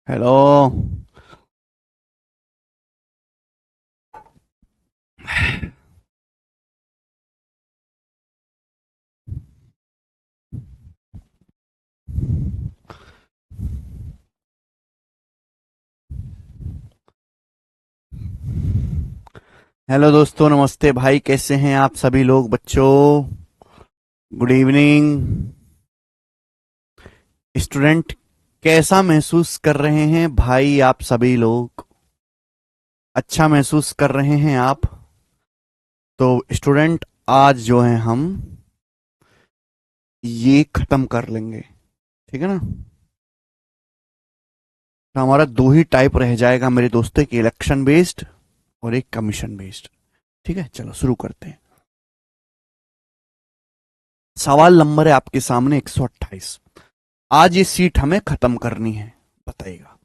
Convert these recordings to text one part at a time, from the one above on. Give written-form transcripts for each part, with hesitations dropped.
Hello. Hello दोस्तों, नमस्ते भाई, कैसे हैं आप सभी लोग? बच्चों, गुड इवनिंग। स्टूडेंट, कैसा महसूस कर रहे हैं भाई आप सभी लोग? अच्छा महसूस कर रहे हैं आप? तो स्टूडेंट, आज जो है हम ये खत्म कर लेंगे, ठीक है ना? तो हमारा दो ही टाइप रह जाएगा मेरे दोस्तों, एक इलेक्शन बेस्ड और एक कमीशन बेस्ड। ठीक है, चलो शुरू करते हैं। सवाल नंबर है आपके सामने 128। आज ये सीट हमें खत्म करनी है, बताइएगा।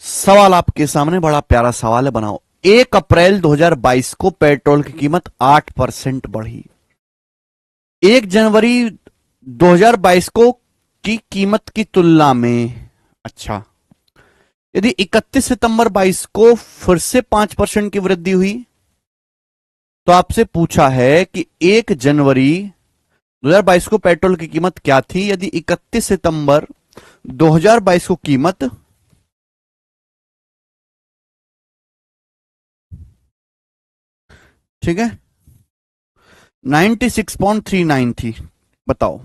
सवाल आपके सामने बड़ा प्यारा सवाल है, बनाओ। 1 अप्रैल 2022 को पेट्रोल की कीमत 8% बढ़ी। 1 जनवरी 2022 को की कीमत की तुलना में, अच्छा, यदि 31 सितंबर 22 को फिर से 5% की वृद्धि हुई, तो आपसे पूछा है कि 1 जनवरी 2022 को पेट्रोल की कीमत क्या थी यदि 31 सितंबर 2022 को कीमत, ठीक है, 96.39 थी। बताओ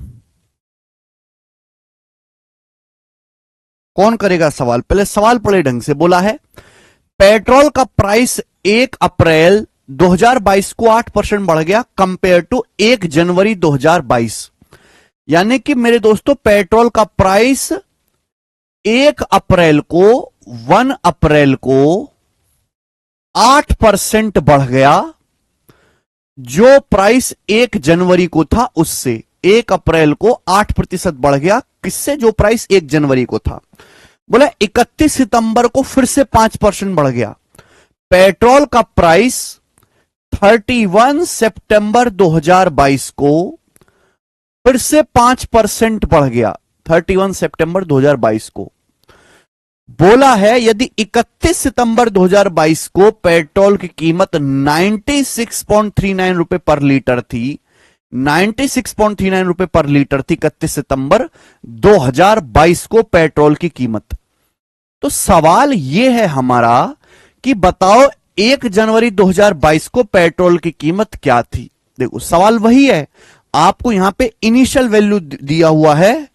कौन करेगा सवाल? पहले सवाल पढ़े ढंग से। बोला है पेट्रोल का प्राइस 1 अप्रैल 2022 को 8% बढ़ गया कंपेयर टू 1 जनवरी 2022। यानी कि मेरे दोस्तों, पेट्रोल का प्राइस 1 अप्रैल को, 1 अप्रैल को 8% बढ़ गया, जो प्राइस 1 जनवरी को था उससे। 1 अप्रैल को 8% बढ़ गया, किससे? जो प्राइस 1 जनवरी को था। बोला 31 सितंबर को फिर से 5% बढ़ गया। पेट्रोल का प्राइस 31 सितंबर 2022 को फिर से 5% बढ़ गया। 31 सितंबर 2022 को बोला है यदि 31 सितंबर 2022 को पेट्रोल की कीमत 96.39 रुपए पर लीटर थी, 96.39 रुपए पर लीटर थी 31 सितंबर 2022 को पेट्रोल की कीमत। तो सवाल यह है हमारा कि बताओ 1 जनवरी 2022 को पेट्रोल की कीमत क्या थी। देखो सवाल वही है, आपको यहां पे इनिशियल वैल्यू दिया हुआ है,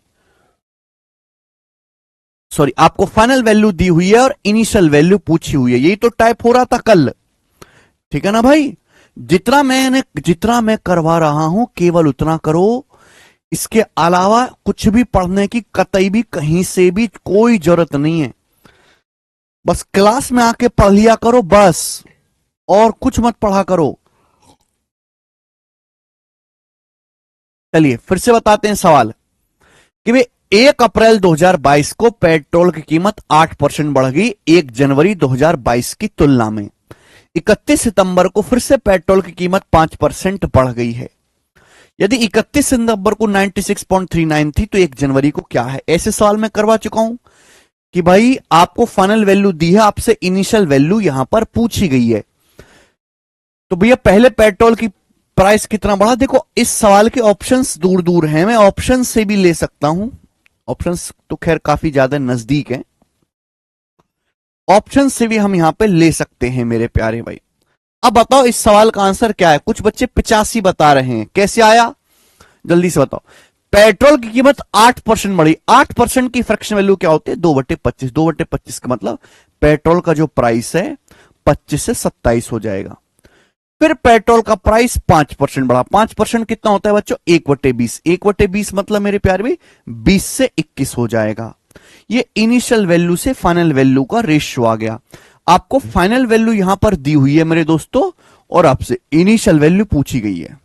सॉरी, आपको फाइनल वैल्यू दी हुई है और इनिशियल वैल्यू पूछी हुई है। यही तो टाइप हो रहा था कल, ठीक है ना भाई? जितना मैं करवा रहा हूं केवल उतना करो। इसके अलावा कुछ भी पढ़ने की कतई भी कहीं से भी कोई जरूरत नहीं है। बस क्लास में आके पढ़ लिया करो बस, और कुछ मत पढ़ा करो। चलिए फिर से बताते हैं सवाल कि वे 1 अप्रैल 2022 को पेट्रोल की कीमत 8% बढ़ गई 1 जनवरी 2022 की तुलना में। 31 सितंबर को फिर से पेट्रोल की कीमत 5% बढ़ गई है। यदि 31 सितंबर को 96.39 थी तो 1 जनवरी को क्या है? ऐसे सवाल मैं करवा चुका हूं कि भाई आपको फाइनल वैल्यू दी है, आपसे इनिशियल वैल्यू यहां पर पूछी गई है। तो भैया पहले पेट्रोल की प्राइस कितना बढ़ा? देखो इस सवाल के ऑप्शंस दूर दूर हैं, मैं ऑप्शन से भी ले सकता हूं। ऑप्शंस तो खैर काफी ज्यादा नजदीक हैं, ऑप्शन से भी हम यहां पे ले सकते हैं मेरे प्यारे भाई। अब बताओ इस सवाल का आंसर क्या है? कुछ बच्चे 85 बता रहे हैं, कैसे आया जल्दी से बताओ। पेट्रोल की कीमत 8% बढ़ी। 8% की फ्रैक्शन वैल्यू क्या होती है? 2/25। 2/25 का मतलब पेट्रोल का जो प्राइस है 25 से 27 हो जाएगा। फिर पेट्रोल का प्राइस 5% बढ़ा। 5% कितना होता है बच्चों? 1/20। 1/20 मतलब मेरे प्यारे भाई 20 से 21 हो जाएगा। ये इनिशियल वैल्यू से फाइनल वैल्यू का रेशियो आ गया। आपको फाइनल वैल्यू यहां पर दी हुई है मेरे दोस्तों, और आपसे इनिशियल वैल्यू पूछी गई है।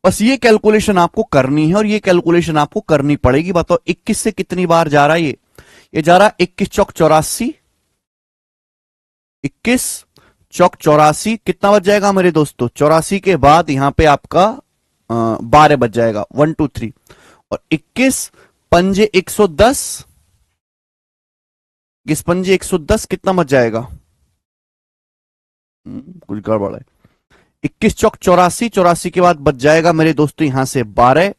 बस ये कैलकुलेशन आपको करनी है और ये कैलकुलेशन आपको करनी पड़ेगी। बताओ 21 से कितनी बार जा रहा है ये जा रहा है 21 चौक 84, 21 चौक 84, कितना बच जाएगा मेरे दोस्तों? 84 के बाद यहां पे आपका 12 बच जाएगा, 1 2 3, और 21 पंजे 110, 21 पंजे 110 कितना बच जाएगा? कुछ गड़बड़ है। 21 चौक 84, 84 के बाद बच जाएगा मेरे दोस्तों यहां से 12,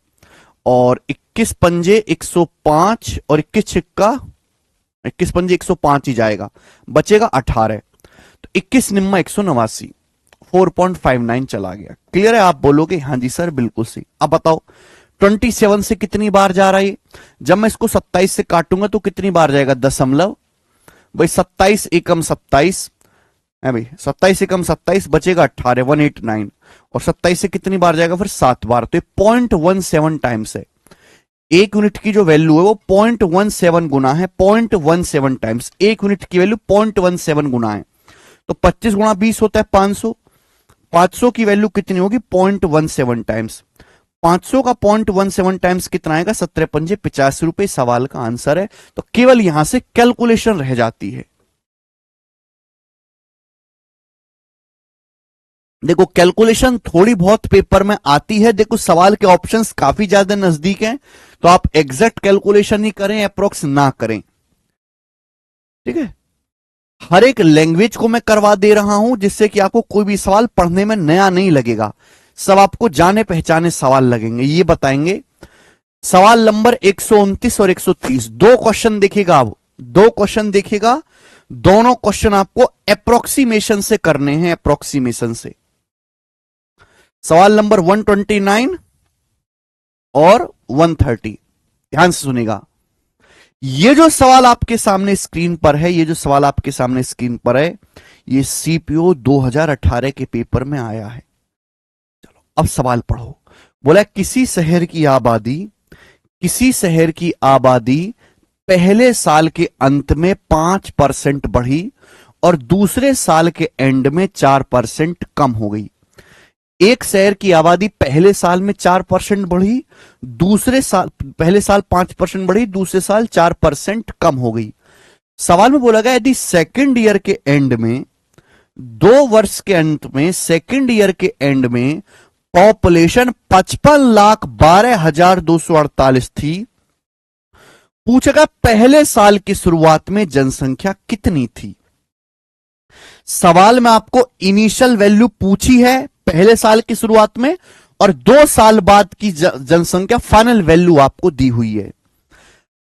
और 21 पंजे 105, और 21 छिक्का 21 पंजे 105 ही जाएगा, बचेगा 18, तो 21 निम्मा 189, 4.59 चला गया। क्लियर है? आप बोलोगे हाँ जी सर बिल्कुल सही। अब बताओ 27 से कितनी बार जा रहा है? जब मैं इसको 27 से काटूंगा तो कितनी बार जाएगा? दशमलव। भाई 27 एकम 27 है भाई, 27 एकम 27 बचेगा 18, 189, और 27 से कितनी बार जाएगा? फिर 7 बार, तो 0.17 टाइम्स है। एक यूनिट की जो वैल्यू है वो 0.17 गुना है, 0.17 टाइम्स। एक यूनिट की वैल्यू 0.17 गुना है, तो 25 गुणा 20 होता है 500। 500 की वैल्यू कितनी होगी? 0.17 टाइम्स। 500 का 0.17 टाइम्स कितना आएगा? 17 पंजे 85 रुपए सवाल का आंसर है। तो केवल यहां से कैलकुलेशन रह जाती है। देखो कैलकुलेशन थोड़ी बहुत पेपर में आती है। देखो सवाल के ऑप्शंस काफी ज्यादा नजदीक हैं, तो आप एग्जैक्ट कैलकुलेशन ही करें, अप्रोक्स ना करें। ठीक है, हर एक लैंग्वेज को मैं करवा दे रहा हूं जिससे कि आपको कोई भी सवाल पढ़ने में नया नहीं लगेगा, सब आपको जाने पहचाने सवाल लगेंगे। ये बताएंगे सवाल नंबर 129 और 130, दो क्वेश्चन देखिएगा। आप दो क्वेश्चन देखिएगा, दोनों क्वेश्चन आपको अप्रोक्सीमेशन से करने हैं, अप्रोक्सीमेशन से। सवाल नंबर 129 और 130, ध्यान से सुनेगा। ये जो सवाल आपके सामने स्क्रीन पर है, ये जो सवाल आपके सामने स्क्रीन पर है, ये सीपीओ 2018 के पेपर में आया है। चलो अब सवाल पढ़ो। बोला किसी शहर की आबादी पहले साल के अंत में 5% बढ़ी और दूसरे साल के एंड में 4% कम हो गई। एक शहर की आबादी पहले साल में 4% बढ़ी, दूसरे साल पहले साल 5% बढ़ी, दूसरे साल 4% कम हो गई। सवाल में बोला गया यदि सेकेंड ईयर के एंड में, 2 वर्ष के अंत में, सेकेंड ईयर के एंड में पॉपुलेशन 55,12,248 थी, पूछेगा पहले साल की शुरुआत में जनसंख्या कितनी थी। सवाल में आपको इनिशियल वैल्यू पूछी है पहले साल की शुरुआत में, और 2 साल बाद की जनसंख्या फाइनल वैल्यू आपको दी हुई है।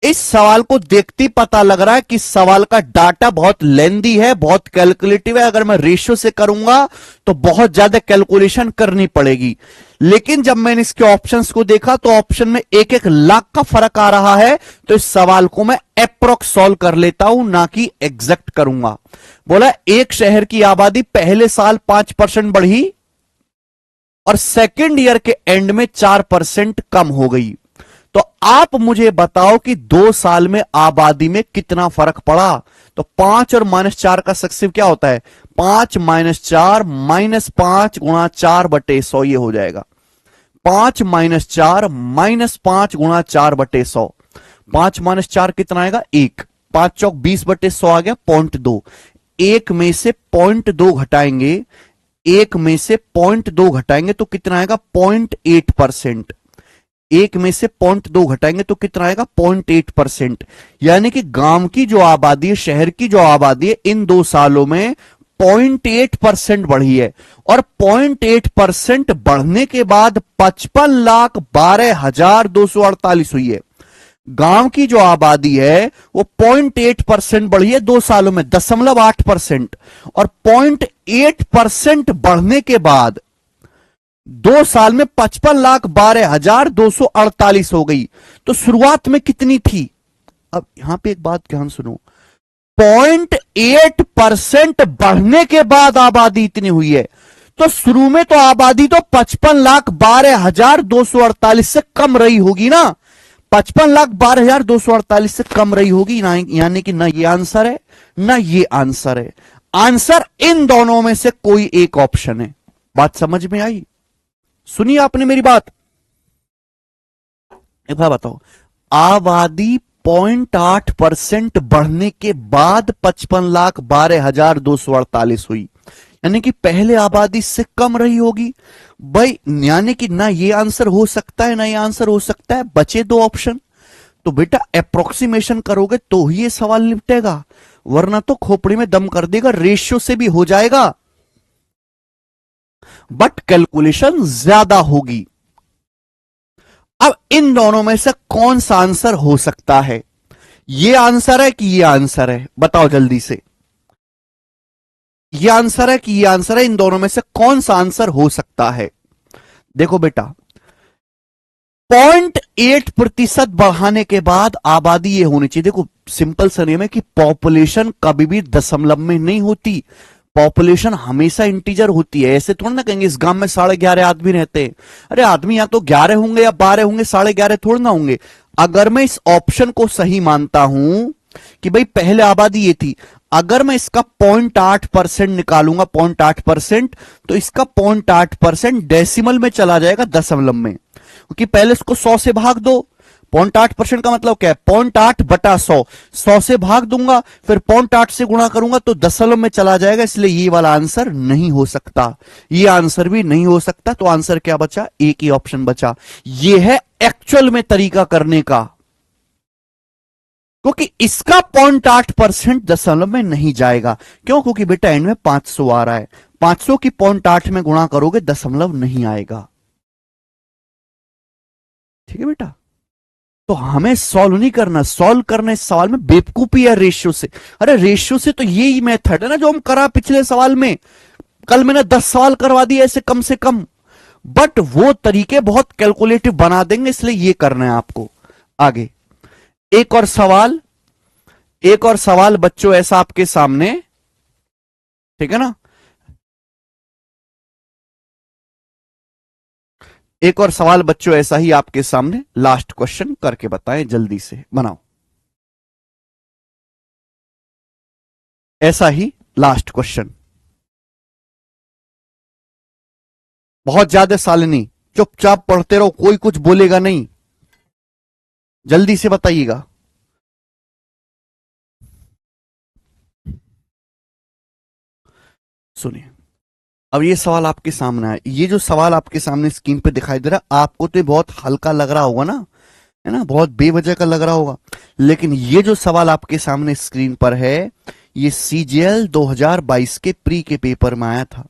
इस सवाल को देखते ही पता लग रहा है कि सवाल का डाटा बहुत लेंदी है, बहुत कैलकुलेटिव है। अगर मैं रेशियो से करूंगा तो बहुत ज्यादा कैलकुलेशन करनी पड़ेगी। लेकिन जब मैंने इसके ऑप्शंस को देखा तो ऑप्शन में 1-1 लाख का फर्क आ रहा है, तो इस सवाल को मैं अप्रोक्स सॉल्व कर लेता हूं, ना कि एग्जैक्ट करूंगा। बोला एक शहर की आबादी पहले साल 5% बढ़ी और सेकेंड ईयर के एंड में 4% कम हो गई। तो आप मुझे बताओ कि 2 साल में आबादी में कितना फर्क पड़ा। तो 5 और -4 का सक्सेसिव क्या होता है? 5 - 4 -5 गुणा 4/100, ये हो जाएगा 5 - 4 -5 गुणा 4/100। 5 - 4 कितना आएगा? 1। 5 चौक 20/100 आ गया, 0.2। 1 में से 0.2 घटाएंगे, 1 में से 0.2 घटाएंगे तो कितना आएगा? 0.8%। 1 में से 0.2 घटाएंगे तो कितना आएगा? 0.8%। यानी कि गांव की जो आबादी है, शहर की जो आबादी है, इन 2 सालों में 0.8% बढ़ी है। और 0.8% बढ़ने के बाद 55,12,248 हुई है। गांव की जो आबादी है वो 0.8% बढ़ी है 2 सालों में, 0.8%। और 0.8% बढ़ने के बाद 2 साल में 55,12,248 हो गई। तो शुरुआत में कितनी थी? अब यहां पे एक बात ध्यान सुनो, 0.8% बढ़ने के बाद आबादी इतनी हुई है। तो शुरू में तो आबादी तो 55,12,248 से कम रही होगी ना, 55,12,248 से कम रही होगी ना। यानी कि ना ये आंसर है ना ये आंसर है, आंसर इन दोनों में से कोई एक ऑप्शन है। बात समझ में आई? सुनिए आपने मेरी बात, एक बात बताओ, आबादी 0.8% बढ़ने के बाद 55,12,248 हुई। यानी कि पहले आबादी इससे कम रही होगी भाई, यानी कि ना ये आंसर हो सकता है ना ये आंसर हो सकता है, बचे दो ऑप्शन। तो बेटा अप्रोक्सीमेशन करोगे तो ही ये सवाल निपटेगा, वरना तो खोपड़ी में दम कर देगा, रेशियो से भी हो जाएगा बट कैलकुलेशन ज्यादा होगी। अब इन दोनों में से कौन सा आंसर हो सकता है? ये आंसर है कि ये आंसर है, बताओ जल्दी से। ये आंसर है कि ये आंसर है? इन दोनों में से कौन सा आंसर हो सकता है? देखो बेटा, 0.8% बढ़ाने के बाद आबादी ये होनी चाहिए। देखो सिंपल सा नियम है कि पॉपुलेशन कभी भी दशमलव में नहीं होती, पॉपुलेशन हमेशा इंटीजर होती है। ऐसे थोड़ा ना कहेंगे इस गांव में 11.5 आदमी रहते हैं, अरे आदमी या तो 11 होंगे या 12 होंगे, 11.5 थोड़ा ना होंगे। अगर मैं इस ऑप्शन को सही मानता हूं कि भाई पहले आबादी ये थी, अगर मैं इसका 0.8% निकालूंगा, 0.8%, तो इसका 0.8% डेसिमल में चला जाएगा, दशमलव में, क्योंकि पहले इसको 100 से भाग दो। 0.8% का मतलब क्या है? 0.8 बटा 100, 100 से भाग दूंगा, फिर 0.8 से गुणा करूंगा तो दशमलव में चला जाएगा, इसलिए ये वाला आंसर नहीं हो सकता, ये आंसर भी नहीं हो सकता। तो आंसर क्या बचा? एक ही ऑप्शन बचा, ये है एक्चुअल में तरीका करने का, क्योंकि इसका 0.8% दशमलव में नहीं जाएगा। क्यों? क्योंकि बेटा एंड में 500 आ रहा है, 500 की 0.8 में गुणा करोगे दशमलव नहीं आएगा। ठीक है बेटा, तो हमें सॉल्व नहीं करना, सॉल्व करना इस सवाल में बेवकूफी है रेशियो से। अरे रेशियो से तो यही मेथड है ना जो हम करा पिछले सवाल में, कल मैंने 10 सवाल करवा दिए ऐसे कम से कम, बट वो तरीके बहुत कैलकुलेटिव बना देंगे, इसलिए ये करना है आपको। आगे एक और सवाल, एक और सवाल बच्चों ऐसा आपके सामने, ठीक है ना, एक और सवाल बच्चों ऐसा ही आपके सामने, लास्ट क्वेश्चन करके बताएं, जल्दी से बनाओ, ऐसा ही लास्ट क्वेश्चन। बहुत ज्यादा साल नहीं, चुपचाप पढ़ते रहो, कोई कुछ बोलेगा नहीं, जल्दी से बताइएगा। सुनिए, अब ये सवाल आपके सामने है, ये जो सवाल आपके सामने स्क्रीन पे दिखाई दे रहा है, आपको तो बहुत हल्का लग रहा होगा ना, है ना, बहुत बेवजह का लग रहा होगा, लेकिन ये जो सवाल आपके सामने स्क्रीन पर है, ये सीजीएल 2022 के प्री के पेपर में आया था।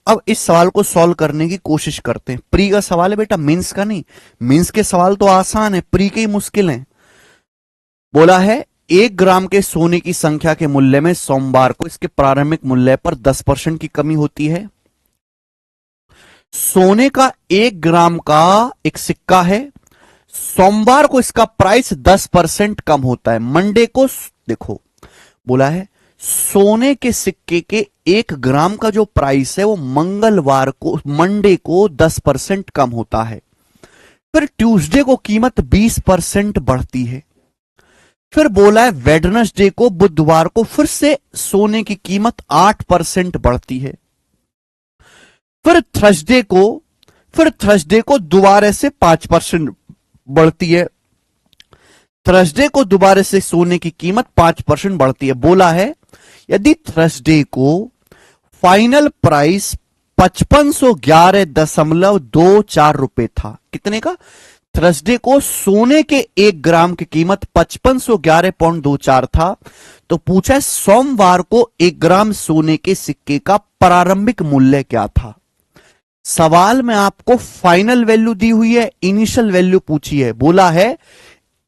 अब इस सवाल को सॉल्व करने की कोशिश करते हैं। प्री का सवाल है बेटा, मेंस का नहीं, मेंस के सवाल तो आसान है, प्री के ही मुश्किल हैं। बोला है 1 ग्राम के सोने की संख्या के मूल्य में सोमवार को इसके प्रारंभिक मूल्य पर 10% की कमी होती है। सोने का 1 ग्राम का एक सिक्का है, सोमवार को इसका प्राइस 10% कम होता है। मंडे को देखो, बोला है सोने के सिक्के के 1 ग्राम का जो प्राइस है वो मंगलवार को, मंडे को 10% कम होता है। फिर ट्यूसडे को कीमत 20% बढ़ती है। फिर बोला है वेडनेसडे को, बुधवार को फिर से सोने की कीमत 8% बढ़ती है। फिर थर्सडे को दोबारा से 5% बढ़ती है। थर्सडे को दोबारा से सोने की कीमत 5% बढ़ती है। बोला है यदि थर्सडे को फाइनल प्राइस 5511.24 रुपए था, कितने का? थर्सडे को सोने के 1 ग्राम की कीमत 5511.24 था, तो पूछा है सोमवार को 1 ग्राम सोने के सिक्के का प्रारंभिक मूल्य क्या था। सवाल में आपको फाइनल वैल्यू दी हुई है, इनिशियल वैल्यू पूछी है। बोला है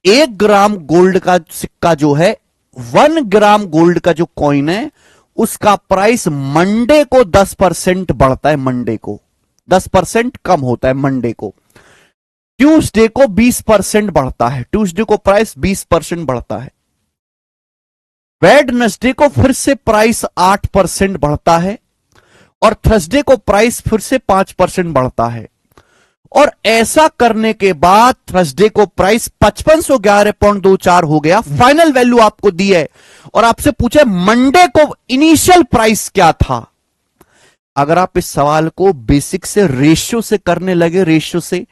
1 ग्राम गोल्ड का सिक्का जो है, 1 ग्राम गोल्ड का जो कॉइन है, उसका प्राइस मंडे को 10% बढ़ता है, मंडे को 10% कम होता है, मंडे को। ट्यूसडे को 20% बढ़ता है, ट्यूसडे को प्राइस 20% बढ़ता है। वेडनेसडे को फिर से प्राइस 8% बढ़ता है, और थर्सडे को प्राइस फिर से 5% बढ़ता है। और ऐसा करने के बाद थर्सडे को प्राइस 5511.24 हो गया, फाइनल वैल्यू आपको दी है, और आपसे पूछे मंडे को इनिशियल प्राइस क्या था। अगर आप इस सवाल को बेसिक से रेशियो से करने लगे, रेशियो से,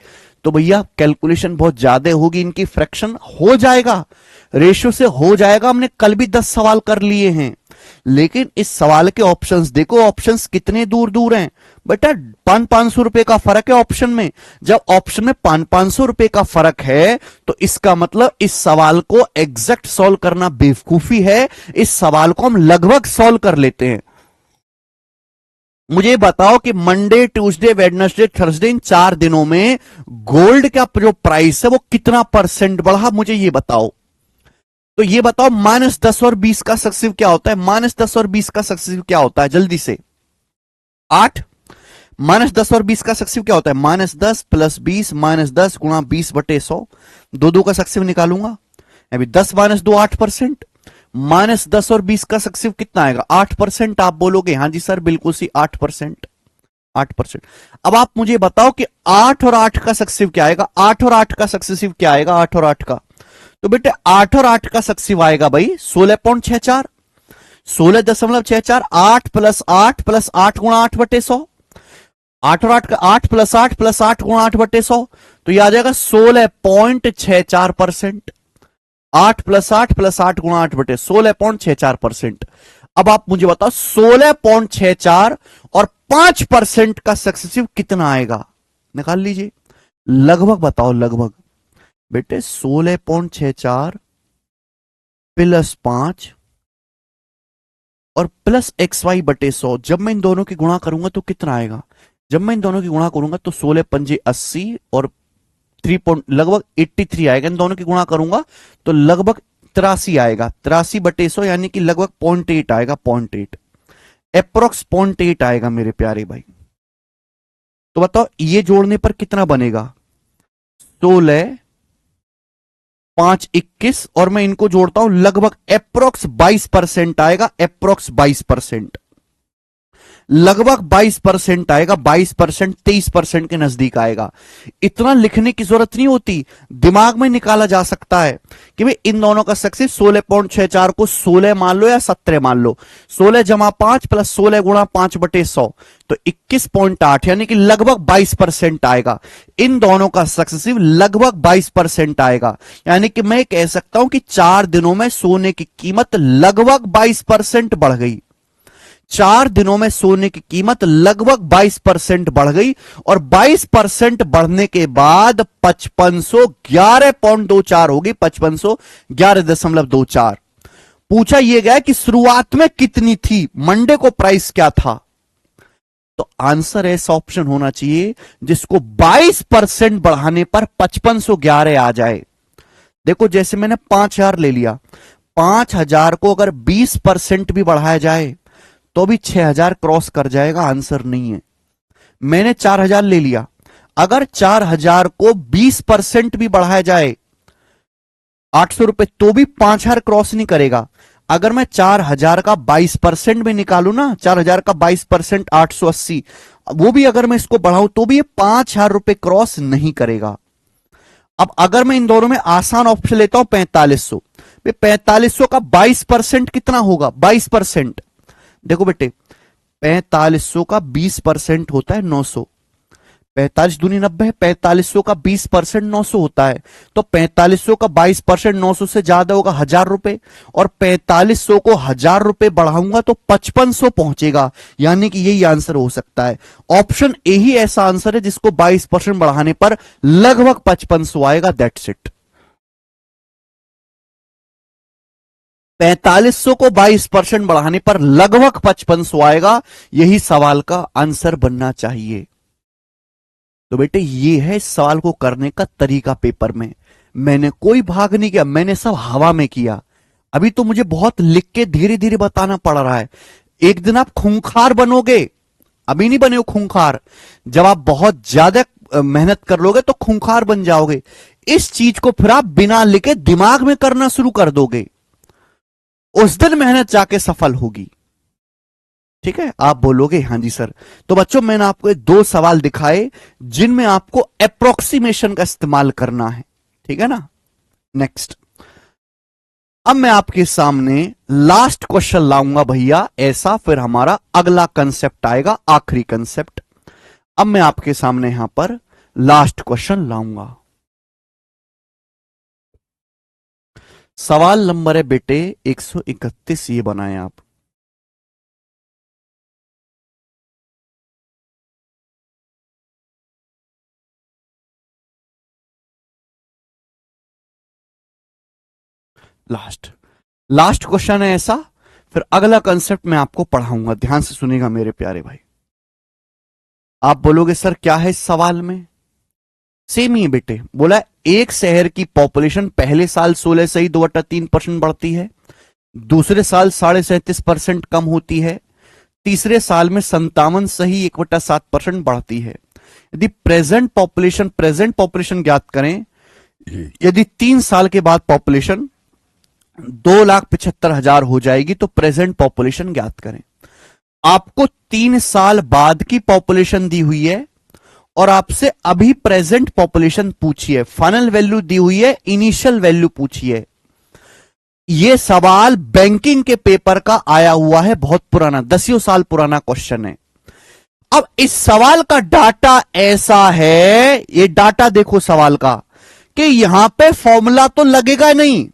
तो भैया कैलकुलेशन बहुत ज्यादा होगी, इनकी फ्रैक्शन हो जाएगा, रेशियो से हो जाएगा। हमने कल भी 10 सवाल कर लिए हैं, लेकिन इस सवाल के ऑप्शंस देखो, ऑप्शंस कितने दूर दूर हैं बेटा। 500-500 रुपए का फर्क है ऑप्शन में। जब ऑप्शन में 500-500 रुपए का फर्क है तो इसका मतलब इस सवाल को एग्जैक्ट सॉल्व करना बेवकूफी है। इस सवाल को हम लगभग सॉल्व कर लेते हैं। मुझे बताओ कि मंडे, ट्यूसडे, वेडनेसडे, थर्सडे, इन 4 दिनों में गोल्ड का जो प्राइस है वो कितना परसेंट बढ़ा, मुझे ये बताओ। तो ये बताओ -10 और 20 का सक्सेसिव क्या होता है? -10 और 20 का सक्सेसिव क्या होता है? जल्दी से 8। -10 और 20 का सक्सेसिव क्या होता है? -10 + 20 -10 गुणा 20/100। दो का सक्सेसिव निकालूंगा। अभी 10 - 2 8%। -10 और 20 का सक्सेसिव कितना आएगा? 8%। आप बोलोगे हाँ जी सर बिल्कुल सी 8%। 8%। अब आप मुझे बताओ कि 8 और 8 का सक्सेसिव क्या आएगा? 8 और 8 का सक्सेसिव क्या आएगा? 8 और 8 का, तो बेटे 8 और 8 का सक्सेसिव आएगा भाई 16.64। 16.64। 8 + 8 + 8 गुणा 8/100। 8 और 8 का 8 + 8 + 8 गुणा 8/100, तो यह आ जाएगा 16.64%। 8 + 8 + 8 गुणा 8/100, 16.64%। अब आप मुझे बताओ 16.64 और 5% का सक्सेसिव कितना आएगा? निकाल लीजिए, लगभग बताओ, लगभग बेटे 16.64 + 5 और +xy/100। जब मैं इन दोनों की गुणा करूंगा तो कितना आएगा? जब मैं इन दोनों की गुणा करूंगा तो 16 पंजे 80 और 3 लगभग 83 आएगा। इन दोनों की गुणा करूंगा तो लगभग 83 आएगा। 83/100 यानी कि लगभग 0.8 आएगा। 0.8 अप्रोक्स 0.8 आएगा मेरे प्यारे भाई। तो बताओ ये जोड़ने पर कितना बनेगा? 16 5 21 और मैं इनको जोड़ता हूं, लगभग अप्रोक्स 22% आएगा। अप्रोक्स 22%, लगभग 22% आएगा। 22% 23% के नजदीक आएगा। इतना लिखने की जरूरत नहीं होती, दिमाग में निकाला जा सकता है कि भाई इन दोनों का सक्सेस 16.64 को 16 मान लो या 17 मान लो। 16 + 5 + 16 गुणा 5/100, तो 21.8 यानी कि लगभग 22% आएगा। इन दोनों का सक्सेसिव लगभग 22% आएगा। यानी कि मैं कह सकता हूं कि 4 दिनों में सोने की कीमत लगभग 22% बढ़ गई। 4 दिनों में सोने की कीमत लगभग 22% बढ़ गई। और 22% बढ़ने के बाद 5511.24 होगी। 5511.24। पूछा यह गया कि शुरुआत में कितनी थी, मंडे को प्राइस क्या था? तो आंसर ऐसा ऑप्शन होना चाहिए जिसको 22% बढ़ाने पर 5511 आ जाए। देखो जैसे मैंने 5000 ले लिया, 5000 को अगर 20% भी बढ़ाया जाए तो भी 6000 क्रॉस कर जाएगा, आंसर नहीं है। मैंने 4000 ले लिया, अगर 4000 को 20% भी बढ़ाया जाए 800 रुपए, तो भी 5000 क्रॉस नहीं करेगा। अगर मैं 4000 का 22% भी निकालू ना, 4000 का 22% 880, वो भी अगर मैं इसको बढ़ाऊं तो भी ये 5000 रुपए क्रॉस नहीं करेगा। अब अगर मैं इन दोनों में आसान ऑप्शन लेता हूं 4500, 4500 का 22% कितना होगा? 22%, देखो बेटे 4500 का 20% होता है 900। 45 दूनी 90 है। 4500 का 20% 900 होता है। तो 4500 का 22% 900 से ज्यादा होगा 1000 रुपए। और 4500 को 1000 रुपए बढ़ाऊंगा तो 5500 पहुंचेगा। यानी कि यही आंसर हो सकता है। ऑप्शन ए ही ऐसा आंसर है जिसको 22% बढ़ाने पर लगभग 5500 आएगा। That's it. 4500 को 22% बढ़ाने पर लगभग 5500 आएगा। यही सवाल का आंसर बनना चाहिए। तो बेटे ये है इस सवाल को करने का तरीका। पेपर में मैंने कोई भाग नहीं किया, मैंने सब हवा में किया। अभी तो मुझे बहुत लिख के धीरे धीरे बताना पड़ रहा है। एक दिन आप खूंखार बनोगे, अभी नहीं बने हो खूंखार। जब आप बहुत ज्यादा मेहनत कर लोगे तो खूंखार बन जाओगे। इस चीज को फिर आप बिना लिखे दिमाग में करना शुरू कर दोगे, उस दिन मेहनत जाके सफल होगी। ठीक है, आप बोलोगे हाँ जी सर। तो बच्चों मैंने आपको 2 सवाल दिखाए जिनमें आपको अप्रोक्सीमेशन का इस्तेमाल करना है। ठीक है ना। नेक्स्ट, अब मैं आपके सामने लास्ट क्वेश्चन लाऊंगा भैया ऐसा, फिर हमारा अगला कंसेप्ट आएगा, आखिरी कंसेप्ट। अब मैं आपके सामने यहां पर लास्ट क्वेश्चन लाऊंगा। सवाल नंबर है बेटे 131, ये बनाए आप। लास्ट लास्ट क्वेश्चन है ऐसा, फिर अगला कंसेप्ट मैं आपको पढ़ाऊंगा, ध्यान से सुनिएगा मेरे प्यारे भाई। आप बोलोगे सर क्या है इस सवाल में, सेम ही है बेटे। बोला एक शहर की पॉपुलेशन पहले साल 16 सही 2/3% बढ़ती है, दूसरे साल 37.5% कम होती है, तीसरे साल में 57 सही 1/7% बढ़ती है। यदि प्रेजेंट पॉपुलेशन ज्ञात करें, यदि 3 साल के बाद पॉपुलेशन 2,75,000 हो जाएगी तो प्रेजेंट पॉपुलेशन ज्ञात करें। आपको 3 साल बाद की पॉपुलेशन दी हुई है और आपसे अभी प्रेजेंट पॉपुलेशन पूछी है, फाइनल वैल्यू दी हुई है, इनिशियल वैल्यू पूछी है। यह सवाल बैंकिंग के पेपर का आया हुआ है, बहुत पुराना, 10 साल पुराना क्वेश्चन है। अब इस सवाल का डाटा ऐसा है, ये डाटा देखो सवाल का, कि यहां पे फॉर्मूला तो लगेगा नहीं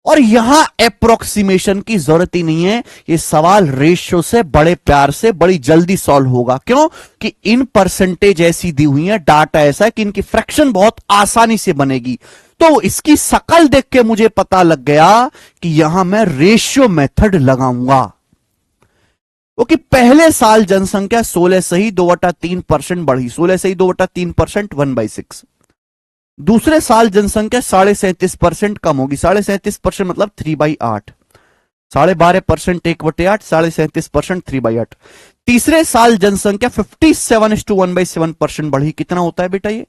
और यहां अप्रोक्सीमेशन की जरूरत ही नहीं है। ये सवाल रेशियो से बड़े प्यार से बड़ी जल्दी सॉल्व होगा। क्यों? कि इन परसेंटेज ऐसी दी हुई है, डाटा ऐसा है कि इनकी फ्रैक्शन बहुत आसानी से बनेगी। तो इसकी शकल देख के मुझे पता लग गया कि यहां मैं रेशियो मेथड लगाऊंगा, क्योंकि पहले साल जनसंख्या 16 सही 2/3% बढ़ी, 16 सही 2/3% 1/6। दूसरे साल जनसंख्या 37.5% कम होगी, 37.5% मतलब 3/8, 12.5% 1/8, 37.5% 3/8। तीसरे साल जनसंख्या 57:1/7% बढ़ी, कितना होता है बेटा ये?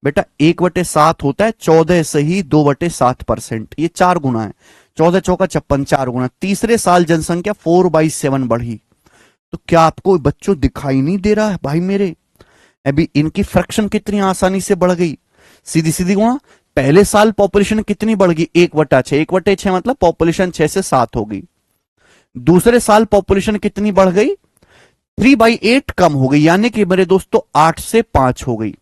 बेटा 1/7 होता है, 14 सही 2/7%, ये 4 गुना है, 14 चौका 56, 4 गुना। तीसरे साल जनसंख्या 4/7 बढ़ी। तो क्या आपको बच्चों दिखाई नहीं दे रहा है भाई मेरे, अभी इनकी फ्रैक्शन कितनी आसानी से बढ़ गई, सीधी सीधी गुणा। पहले साल पॉपुलेशन कितनी बढ़ गई? 1/6, 1/6 मतलब पॉपुलेशन 6 से 7 हो गई। दूसरे साल पॉपुलेशन कितनी बढ़ गई? 3/8 कम हो गई, यानी कि मेरे दोस्तों 8 से 5 हो गई।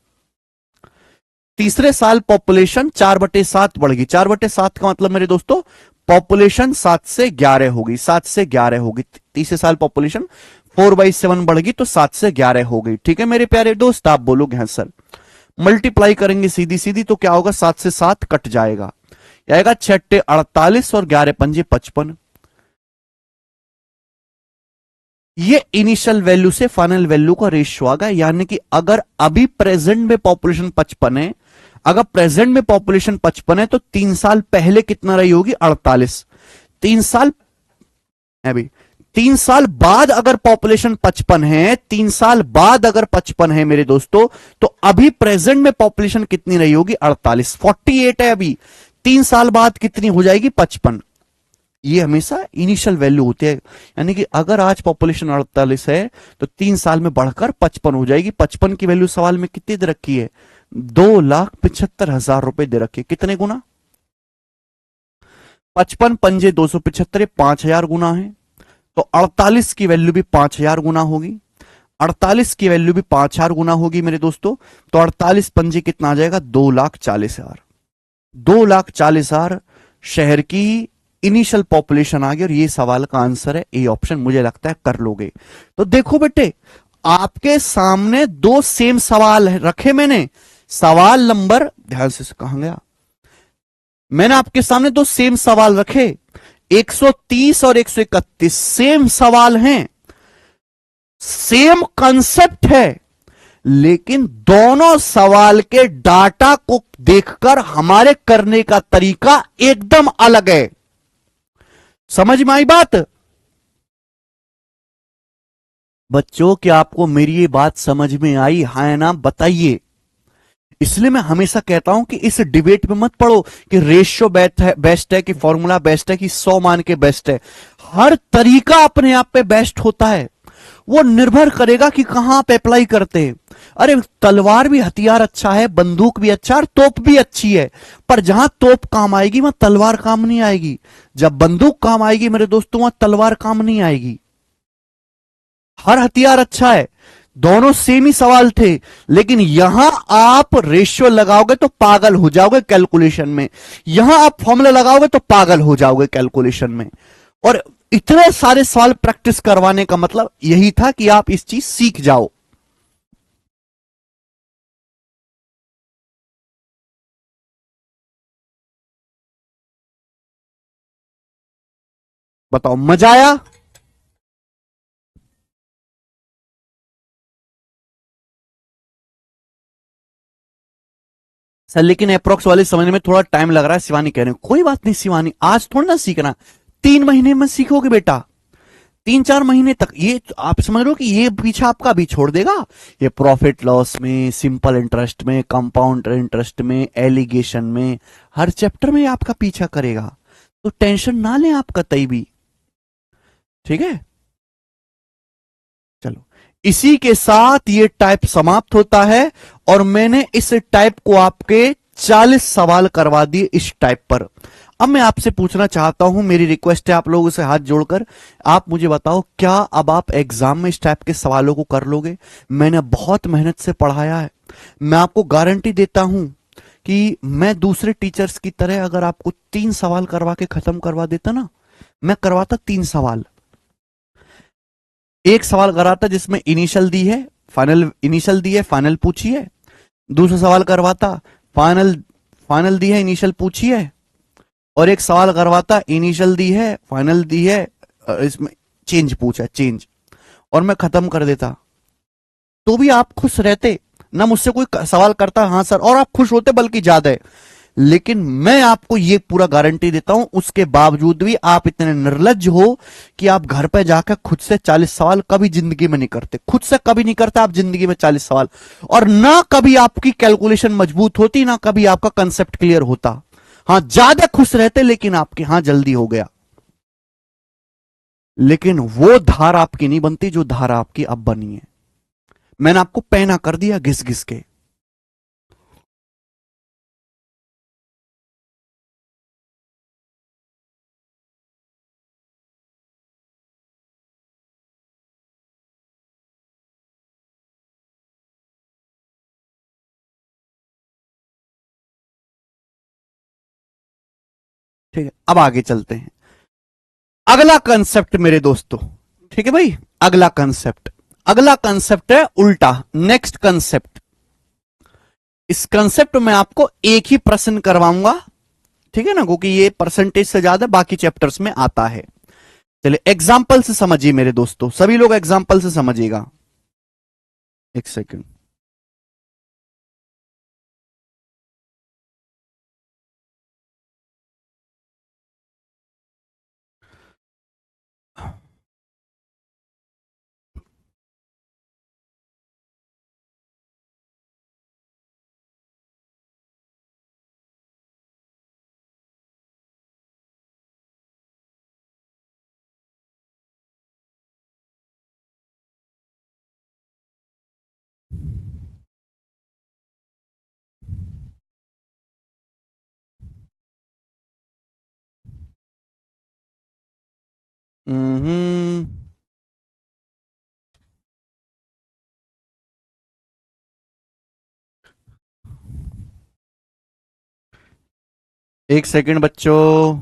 तीसरे साल पॉपुलेशन 4/7 बढ़ गई, 4/7 का मतलब मेरे दोस्तों पॉपुलेशन 7 से 11 हो गई, 7 से 11 हो गई। तीसरे साल पॉपुलेशन 4/7 बढ़ गई तो 7 से 11 हो गई। ठीक है मेरे प्यारे दोस्त, आप बोलोगे हाँ सर। मल्टीप्लाई करेंगे सीधी सीधी तो क्या होगा, 7 से 7 कट जाएगा, आएगा 6 48 और 11 पंजे 55। ये इनिशियल वैल्यू से फाइनल वैल्यू का रेशियो आ गया, यानी कि अगर अभी प्रेजेंट में पॉपुलेशन 55 है, अगर प्रेजेंट में पॉपुलेशन 55 है तो 3 साल पहले कितना रही होगी? 48। 3 साल अभी 3 साल बाद अगर पॉपुलेशन 55 है, 3 साल बाद अगर 55 है मेरे दोस्तों, तो अभी प्रेजेंट में पॉपुलेशन कितनी रही होगी? 48, 48 है अभी, 3 साल बाद कितनी हो जाएगी? 55। ये हमेशा इनिशियल वैल्यू होती है, यानी कि अगर आज पॉपुलेशन 48 है तो 3 साल में बढ़कर 55 हो जाएगी। 55 की वैल्यू सवाल में कितनी दे रखी है? 2,75,000 रुपए दे रखे। कितने गुना? 55 पंजे 275, 5,000 गुना है, तो 48 की वैल्यू भी 5,000 गुना होगी, 48 की वैल्यू भी 5,000 गुना होगी मेरे दोस्तों। तो 48 पंजे कितना आ जाएगा? 2,40,000। 2,40,000 शहर की इनिशियल पॉपुलेशन आ गई और ये सवाल का आंसर है ए ऑप्शन। मुझे लगता है कर लोगे। तो देखो बेटे, आपके सामने 2 सेम सवाल रखे मैंने। सवाल नंबर, ध्यान से कहां गया, मैंने आपके सामने 2 सेम सवाल रखे, 130 और 131 सेम सवाल हैं, सेम कंसेप्ट है, लेकिन दोनों सवाल के डाटा को देखकर हमारे करने का तरीका एकदम अलग है। समझ में आई बात? बच्चों, क्या आपको मेरी ये बात समझ में आई? हाँ या ना बताइए। इसलिए मैं हमेशा कहता हूं कि इस डिबेट में मत पढ़ो कि रेशियो बेस्ट है कि फॉर्मूला बेस्ट है कि 100 मान के बेस्ट है। हर तरीका अपने आप पे बेस्ट होता है, वो निर्भर करेगा कि कहां आप अप्लाई करते हैं। अरे तलवार भी हथियार अच्छा है, बंदूक भी अच्छा है, तोप भी अच्छी है, पर जहां तोप काम आएगी वहां तलवार काम नहीं आएगी। जब बंदूक काम आएगी मेरे दोस्तों, वहां तलवार काम नहीं आएगी। हर हथियार अच्छा है, दोनों सेम ही सवाल थे, लेकिन यहां आप रेशियो लगाओगे तो पागल हो जाओगे कैलकुलेशन में, यहां आप फॉर्मूला लगाओगे तो पागल हो जाओगे कैलकुलेशन में। और इतने सारे सवाल प्रैक्टिस करवाने का मतलब यही था कि आप इस चीज सीख जाओ। बताओ मजा आया? सर लेकिन अप्रोक्स वाले समझने में थोड़ा टाइम लग रहा है, शिवानी कह रहे हैं। कोई बात नहीं शिवानी, आज थोड़ा ना सीखना, 3 महीने में सीखोगे बेटा। 3-4 महीने तक ये आप समझ लो कि ये पीछा आपका भी छोड़ देगा। ये प्रॉफिट लॉस में, सिंपल इंटरेस्ट में, कंपाउंड इंटरेस्ट में, एलिगेशन में, हर चैप्टर में आपका पीछा करेगा। तो टेंशन ना लें आप कतई भी। ठीक है, चलो, इसी के साथ ये टाइप समाप्त होता है। और मैंने इस टाइप को आपके 40 सवाल करवा दिए इस टाइप पर। अब मैं आपसे पूछना चाहता हूं, मेरी रिक्वेस्ट है आप लोगों से हाथ जोड़कर, आप मुझे बताओ क्या अब आप एग्जाम में इस टाइप के सवालों को कर लोगे? मैंने बहुत मेहनत से पढ़ाया है। मैं आपको गारंटी देता हूं कि मैं दूसरे टीचर्स की तरह अगर आपको 3 सवाल करवा के खत्म करवा देता ना, मैं करवाता 3 सवाल। एक सवाल कराता जिसमें इनिशियल दी है, फाइनल, इनिशियल दी है फाइनल पूछिए। दूसरा सवाल करवाता फाइनल, फाइनल दी है इनिशियल पूछिए। और एक सवाल करवाता इनिशियल दी है फाइनल दी है, इसमें चेंज पूछा, चेंज, और मैं खत्म कर देता। तो भी आप खुश रहते ना, मुझसे कोई सवाल करता हाँ सर, और आप खुश होते बल्कि ज्यादा। लेकिन मैं आपको ये पूरा गारंटी देता हूं, उसके बावजूद भी आप इतने निर्लज्ज हो कि आप घर पे जाकर खुद से 40 सवाल कभी जिंदगी में नहीं करते, खुद से कभी नहीं करते आप जिंदगी में 40 सवाल। और ना कभी आपकी कैलकुलेशन मजबूत होती, ना कभी आपका कंसेप्ट क्लियर होता। हाँ ज्यादा खुश रहते, लेकिन आपके यहां जल्दी हो गया। लेकिन वो धार आपकी नहीं बनती जो धार आपकी अब बनी है। मैंने आपको पैना कर दिया घिस घिस के। ठीक है, अब आगे चलते हैं। अगला कंसेप्ट मेरे दोस्तों, ठीक है भाई, अगला कंसेप्ट, अगला कंसेप्ट है उल्टा, नेक्स्ट कंसेप्ट। इस कंसेप्ट में आपको एक ही प्रश्न करवाऊंगा, ठीक है ना, क्योंकि ये परसेंटेज से ज्यादा बाकी चैप्टर्स में आता है। चलिए एग्जाम्पल से समझिए मेरे दोस्तों, सभी लोग एग्जाम्पल से समझिएगा। एक सेकंड। हम्म, एक सेकंड बच्चों।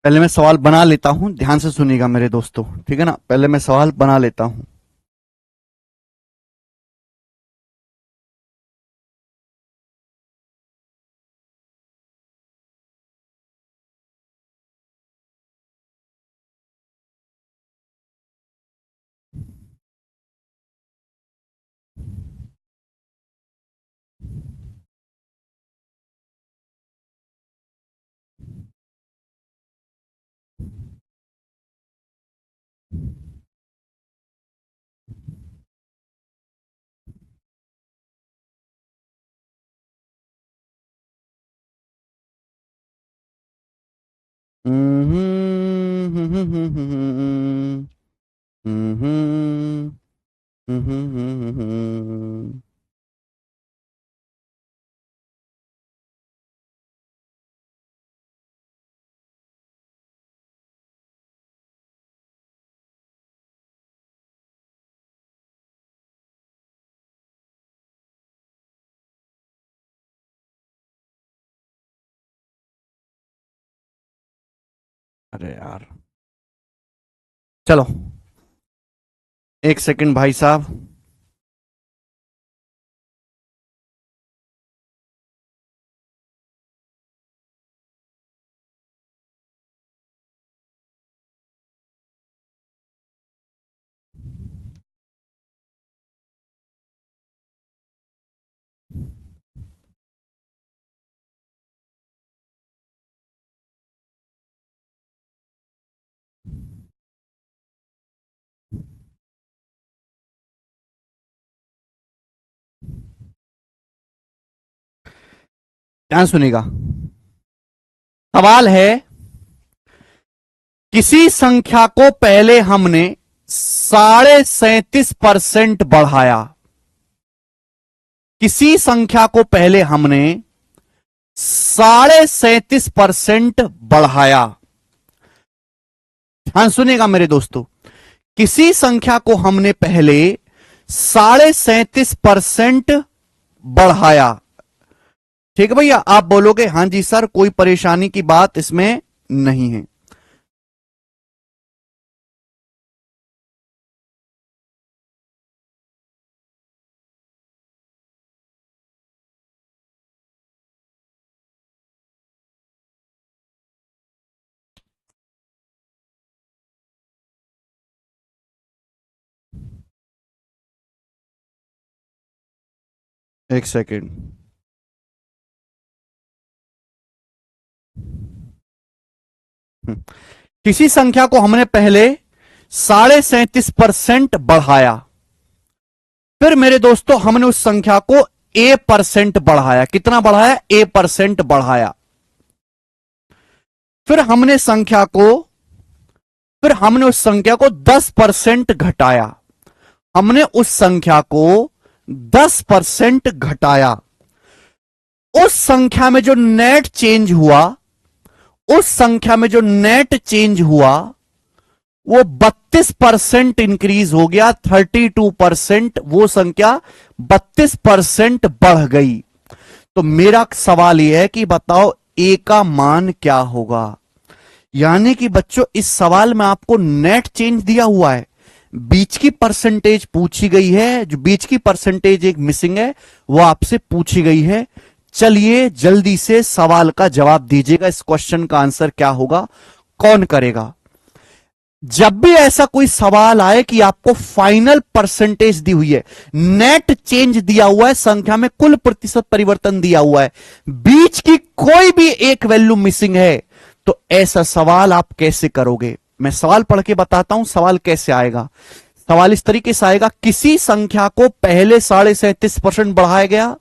पहले मैं सवाल बना लेता हूं, ध्यान से सुनिएगा मेरे दोस्तों, ठीक है ना, पहले मैं सवाल बना लेता हूं। हम्म, हम्म, हम्म, हम्म, हम्म, हम्म, अरे यार, चलो एक सेकंड भाई साहब। ध्यान सुनिएगा, सवाल है किसी संख्या को पहले हमने 37.5% बढ़ाया। किसी संख्या को पहले हमने 37.5% बढ़ाया। ध्यान सुनिएगा मेरे दोस्तों, किसी संख्या को हमने पहले 37.5% बढ़ाया। ठीक है भैया, आप बोलोगे हां जी सर, कोई परेशानी की बात इसमें नहीं है। एक सेकेंड, किसी संख्या को हमने पहले 37.5% बढ़ाया, फिर मेरे दोस्तों हमने उस संख्या को a% बढ़ाया। कितना बढ़ाया? a% बढ़ाया। फिर हमने उस संख्या को 10% घटाया। हमने उस संख्या को 10% घटाया। उस संख्या में जो नेट चेंज हुआ वो 32% इंक्रीज हो गया। 32%, वो संख्या 32% बढ़ गई। तो मेरा सवाल यह है कि बताओ ए का मान क्या होगा। यानी कि बच्चों इस सवाल में आपको नेट चेंज दिया हुआ है, बीच की परसेंटेज पूछी गई है, जो बीच की परसेंटेज एक मिसिंग है वो आपसे पूछी गई है। चलिए जल्दी से सवाल का जवाब दीजिएगा। इस क्वेश्चन का आंसर क्या होगा, कौन करेगा? जब भी ऐसा कोई सवाल आए कि आपको फाइनल परसेंटेज दी हुई है, नेट चेंज दिया हुआ है, संख्या में कुल प्रतिशत परिवर्तन दिया हुआ है, बीच की कोई भी एक वैल्यू मिसिंग है, तो ऐसा सवाल आप कैसे करोगे? मैं सवाल पढ़ के बताता हूं सवाल कैसे आएगा। सवाल इस तरीके से आएगा, किसी संख्या को पहले 37.5% बढ़ाया गया,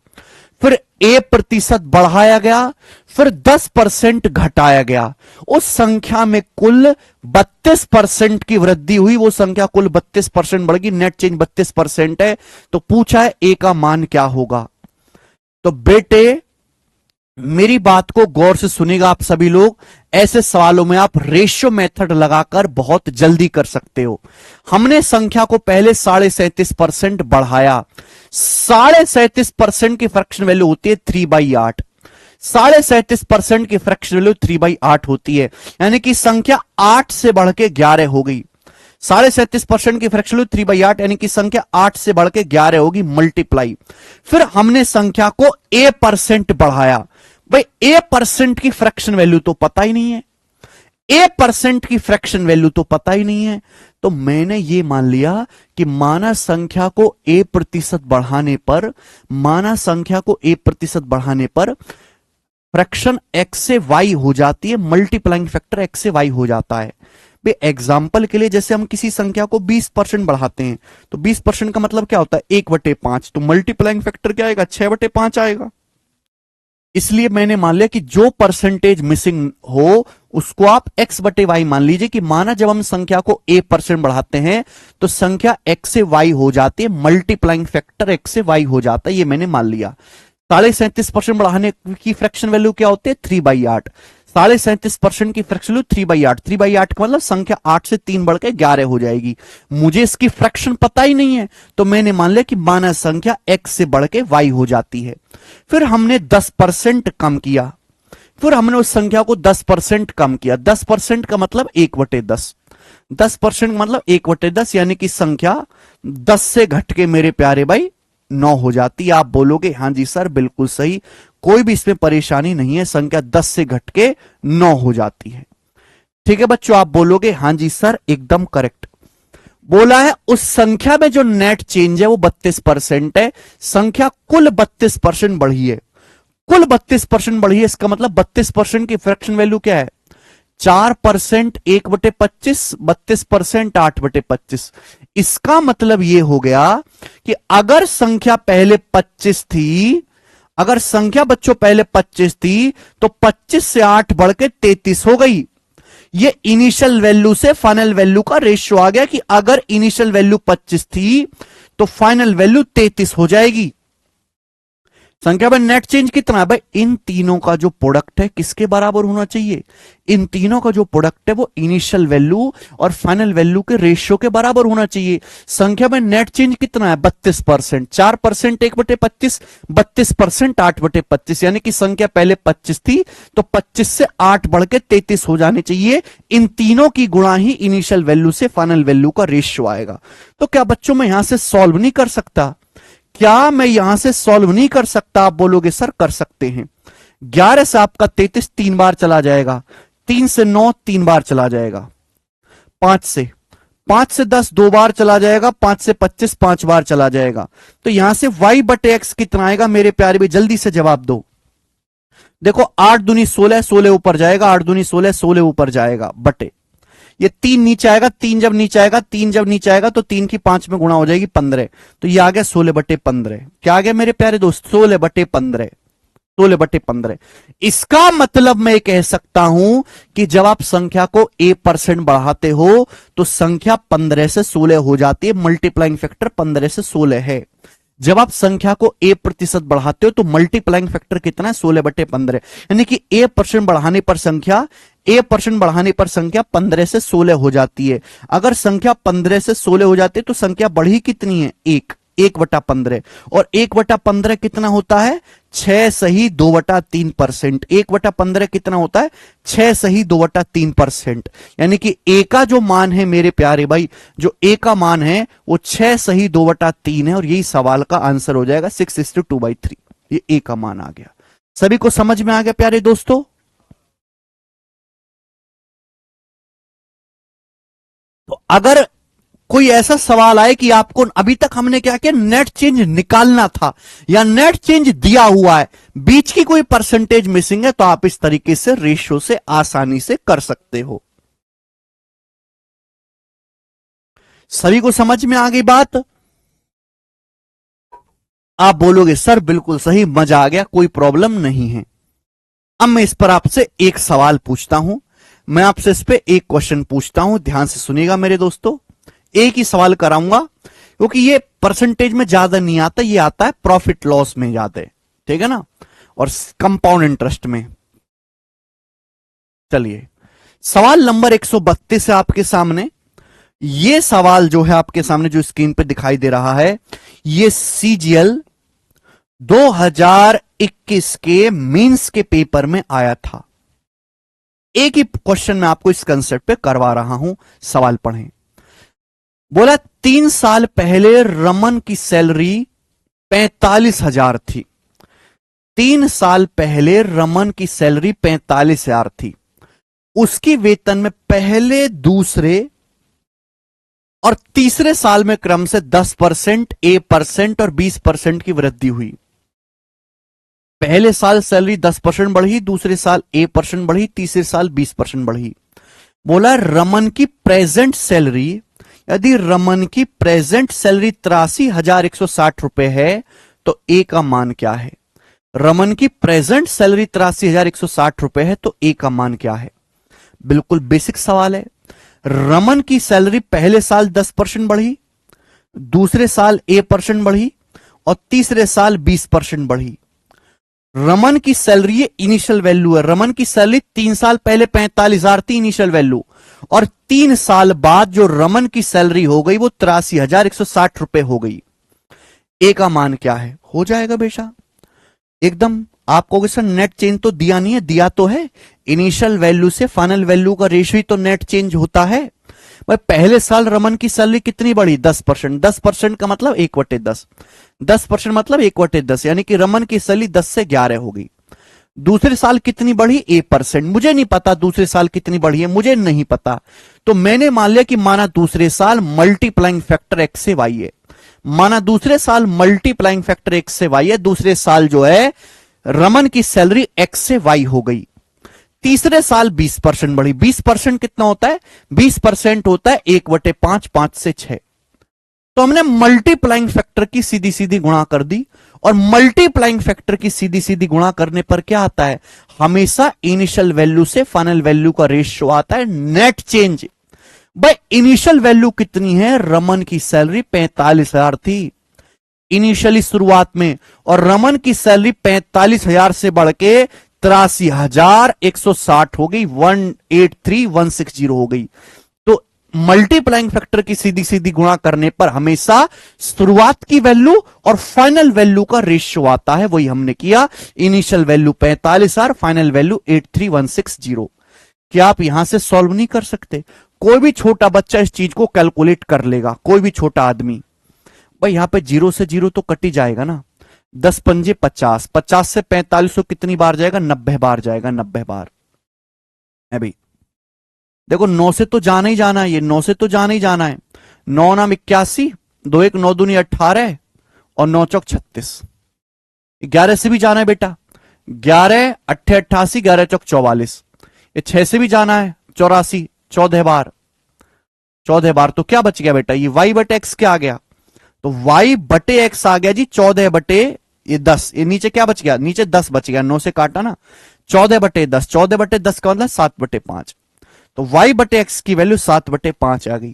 फिर a% बढ़ाया गया, फिर 10% घटाया गया। उस संख्या में कुल 32% की वृद्धि हुई। वो संख्या कुल 32% बढ़ गई, नेट चेंज 32% है। तो पूछा है a का मान क्या होगा। तो बेटे मेरी बात को गौर से सुनिएगा आप सभी लोग। ऐसे सवालों में आप रेशियो मेथड लगाकर बहुत जल्दी कर सकते हो। हमने संख्या को पहले 37.5% बढ़ाया। 37.5% की फ्रैक्शन वैल्यू होती है 3/8। 37.5% की फ्रैक्शन वैल्यू 3/8 होती है, यानी कि संख्या 8 से बढ़ के 11 हो गई। 37.5% की फ्रैक्शन वैल्यू 3/8, यानी कि संख्या 8 से बढ़ के 11 होगी, मल्टीप्लाई। फिर हमने संख्या को a% बढ़ाया। भाई a% की फ्रैक्शन वैल्यू तो पता ही नहीं है, a% की फ्रैक्शन वैल्यू तो पता ही नहीं है। तो मैंने ये मान लिया कि माना संख्या को a% बढ़ाने पर फ्रैक्शन x से y हो जाती है, मल्टीप्लाइंग फैक्टर x से y हो जाता है। एग्जाम्पल के लिए जैसे हम किसी संख्या को 20% बढ़ाते हैं, तो 20% का मतलब क्या होता है? 1/5। तो मल्टीप्लाइंग फैक्टर क्या आएगा? 6/5 आएगा। इसलिए मैंने मान लिया कि जो परसेंटेज मिसिंग हो उसको आप x/y मान लीजिए। कि माना जब हम संख्या को a% बढ़ाते हैं तो संख्या x से y हो जाती है, मल्टीप्लाइंग फैक्टर x से y हो जाता है, ये मैंने मान लिया। 37.5% बढ़ाने की फ्रैक्शन वैल्यू क्या होती है? 3/8। 37.5% की फ्रैक्शन वैल्यू 3/8। 3/8 का मतलब संख्या 8 से 3 बढ़ के 11 हो जाएगी। मुझे इसकी फ्रैक्शन पता ही नहीं है, तो मैंने मान लिया कि माना संख्या x से बढ़ के y हो जाती है। फिर हमने 10% कम किया। फिर हमने उस संख्या को 10% कम किया। 10% का मतलब 1/10। 10% मतलब 1/10, यानी कि संख्या 10 से घट के मेरे प्यारे भाई 9 हो जाती है। आप बोलोगे हाँ जी सर बिल्कुल सही, कोई भी इसमें परेशानी नहीं है, संख्या 10 से घट के 9 हो जाती है। ठीक है बच्चों, आप बोलोगे हाँ जी सर एकदम करेक्ट। बोला है उस संख्या में जो नेट चेंज है वो 32% है। संख्या कुल 32% बढ़ी है, कुल 32% बढ़ी है। इसका मतलब 32% की फ्रैक्शन वैल्यू क्या है? 4% 1/25, 32% 8/25। इसका मतलब यह हो गया कि अगर संख्या पहले 25 थी, अगर संख्या बच्चों पहले 25 थी, तो 25 से 8 बढ़ के 33 हो गई। ये इनिशियल वैल्यू से फाइनल वैल्यू का रेशियो आ गया कि अगर इनिशियल वैल्यू 25 थी तो फाइनल वैल्यू 33 हो जाएगी। संख्या में नेट चेंज कितना है भाई? इन तीनों का जो प्रोडक्ट है किसके बराबर होना चाहिए? इन तीनों का जो प्रोडक्ट है वो इनिशियल वैल्यू और फाइनल वैल्यू के रेशियो के बराबर होना चाहिए। संख्या में नेट चेंज कितना है? 32%। 4% 1/25, 32% 8/25, यानी कि संख्या पहले 25 थी तो 25 से 8 बढ़ के 33 हो जाने चाहिए। इन तीनों की गुणा ही इनिशियल वैल्यू से फाइनल वैल्यू का रेशियो आएगा। तो क्या बच्चों मैं यहां से सॉल्व नहीं कर सकता? क्या मैं यहां से सॉल्व नहीं कर सकता? आप बोलोगे सर कर सकते हैं। 11 से आपका 33 3 बार चला जाएगा, 3 से 9 3 बार चला जाएगा, 5 से 10 2 बार चला जाएगा, 5 से 25 5 बार चला जाएगा। तो यहां से y/x कितना आएगा मेरे प्यारे भाई? जल्दी से जवाब दो। देखो 8 दूनी 16, 16 ऊपर जाएगा, 8 दूनी 16, 16 ऊपर जाएगा बटे ये 3 नीचे आएगा, 3 जब नीचे आएगा, 3 जब नीचे आएगा तो 3 की 5 में गुणा हो जाएगी 15। तो ये आ गया 16/15। क्या आ गया मेरे प्यारे दोस्त? 16/15। 16/15। इसका मतलब मैं कह सकता हूं कि जब आप संख्या को a% बढ़ाते हो तो संख्या 15 से 16 हो जाती है। मल्टीप्लाइंग फैक्टर 15 से 16 है। जब आप संख्या को a% बढ़ाते हो तो मल्टीप्लाइंग फैक्टर कितना है? 16/15, यानी कि a% बढ़ाने पर संख्या a% बढ़ाने पर संख्या 15 से 16 हो जाती है। अगर संख्या 15 से 16 हो जाती है तो संख्या बढ़ी कितनी है? 1/15। और 1/15 कितना होता है? 6 सही 2/3%। 1/15 कितना होता है? 6 सही 2/3%। यानी कि a का जो मान है मेरे प्यारे भाई, जो a का मान है वो 6 सही 2/3 है। और यही सवाल का आंसर हो जाएगा 6:2/3। ये a का मान आ गया। सभी को समझ में आ गया प्यारे दोस्तों? तो अगर कोई ऐसा सवाल आए कि आपको अभी तक हमने क्या किया, नेट चेंज निकालना था या नेट चेंज दिया हुआ है, बीच की कोई परसेंटेज मिसिंग है, तो आप इस तरीके से रेशियो से आसानी से कर सकते हो। सभी को समझ में आ गई बात? आप बोलोगे सर बिल्कुल सही, मजा आ गया, कोई प्रॉब्लम नहीं है। अब मैं इस पर आपसे एक सवाल पूछता हूं, मैं आपसे इस पे एक क्वेश्चन पूछता हूं, ध्यान से सुनिएगा मेरे दोस्तों। एक ही सवाल कराऊंगा क्योंकि ये परसेंटेज में ज्यादा नहीं आता, ये आता है प्रॉफिट लॉस में ज्यादा, ठीक है ना, और कंपाउंड इंटरेस्ट में। चलिए सवाल नंबर 132 है आपके सामने। ये सवाल जो है आपके सामने जो स्क्रीन पे दिखाई दे रहा है, ये CGL 2021 के मेंस के पेपर में आया था। एक ही क्वेश्चन मैं आपको इस कंसेप्ट पे करवा रहा हूं, सवाल पढ़ें। बोला 3 साल पहले रमन की सैलरी 45,000 थी। 3 साल पहले रमन की सैलरी 45,000 थी। उसकी वेतन में पहले, दूसरे और तीसरे साल में क्रम से 10%, A% और 20% की वृद्धि हुई। पहले साल सैलरी 10% बढ़ी, दूसरे साल A% बढ़ी, तीसरे साल 20% बढ़ी। बोला रमन की प्रेजेंट सैलरी, यदि रमन की प्रेजेंट सैलरी 83,160 रुपए है तो ए का मान क्या है? रमन की प्रेजेंट सैलरी 83,160 रुपए है तो ए का मान क्या है? बिल्कुल बेसिक सवाल है। रमन की सैलरी पहले साल 10% बढ़ी, दूसरे साल A% बढ़ी और तीसरे साल 20% बढ़ी। रमन की सैलरी ये इनिशियल वैल्यू है। रमन की सैलरी 3 साल पहले 45,000 थी इनिशियल वैल्यू, और 3 साल बाद जो रमन की सैलरी हो गई वो 83,160 रुपए हो गई। ए का मान क्या है? हो जाएगा बेशा एकदम आप कहोगे सर नेट चेंज तो दिया नहीं है, दिया तो है। इनिशियल वैल्यू से फाइनल वैल्यू का रेशियो ही तो नेट चेंज होता है भाई। पहले साल रमन की सैलरी कितनी बढ़ी? 10%। 10% का मतलब 1/10। 10% मतलब 1/10, यानी कि रमन की सैलरी 10 से 11 हो गई। दूसरे साल कितनी बढ़ी? 1%। मुझे नहीं पता दूसरे साल कितनी बढ़ी है, मुझे नहीं पता। तो मैंने मान लिया कि माना दूसरे साल मल्टीप्लाइंग फैक्टर एक्स से वाई है, माना दूसरे साल मल्टीप्लाइंग फैक्टर एक्स से वाई है, दूसरे साल जो है रमन की सैलरी एक्स से वाई हो गई। तीसरे साल 20% बढ़ी। 20% कितना होता है? 20% होता है 1/5, 5 से 6। तो हमने मल्टीप्लाइंग फैक्टर की सीधी सीधी गुणा कर दी, और मल्टीप्लाइंग फैक्टर की सीधी सीधी गुणा करने पर क्या आता है? हमेशा इनिशियल वैल्यू से फाइनल वैल्यू का रेशियो आता है नेट चेंज। भाई इनिशियल वैल्यू कितनी है? रमन की सैलरी 45,000 थी इनिशियली शुरुआत में, और रमन की सैलरी 45,000 से बढ़ के 83,160 हो गई, 183,160 हो गई। तो मल्टीप्लाइंग फैक्टर की सीधी सीधी गुणा करने पर हमेशा शुरुआत की वैल्यू और फाइनल वैल्यू का रेशियो आता है, वही हमने किया। Initial value 45,000, final value 83,160। क्या आप यहां से सॉल्व नहीं कर सकते? कोई भी छोटा बच्चा इस चीज को कैलकुलेट कर लेगा, कोई भी छोटा आदमी। भाई यहां पे 0 से 0 तो कट ही जाएगा ना। 10 पंजे 50, 50 से 45 कितनी बार जाएगा? 90 बार जाएगा, 90 बार है भाई। देखो 9 से तो जाना ही जाना है, ये 9 से तो जाना ही जाना है। 9 नाम 81, 2 1 9 दूनी 18, और 9 चौक 36। 11 से भी जाना है बेटा, 11 8 88, 11 चौक 44। ये 6 से भी जाना है, 84, 14 बार, 14 बार। तो क्या बच गया बेटा? ये y बटे एक्स क्या आ गया? तो y बटे एक्स आ गया जी 14 बटे ये 10। ये नीचे क्या बच गया? नीचे 10 बच गया, 9 से काटा ना। 14 बटे 10, 14 बटे 10 का मतलब 7/5। तो y बटे एक्स की वैल्यू 7/5 आ गई।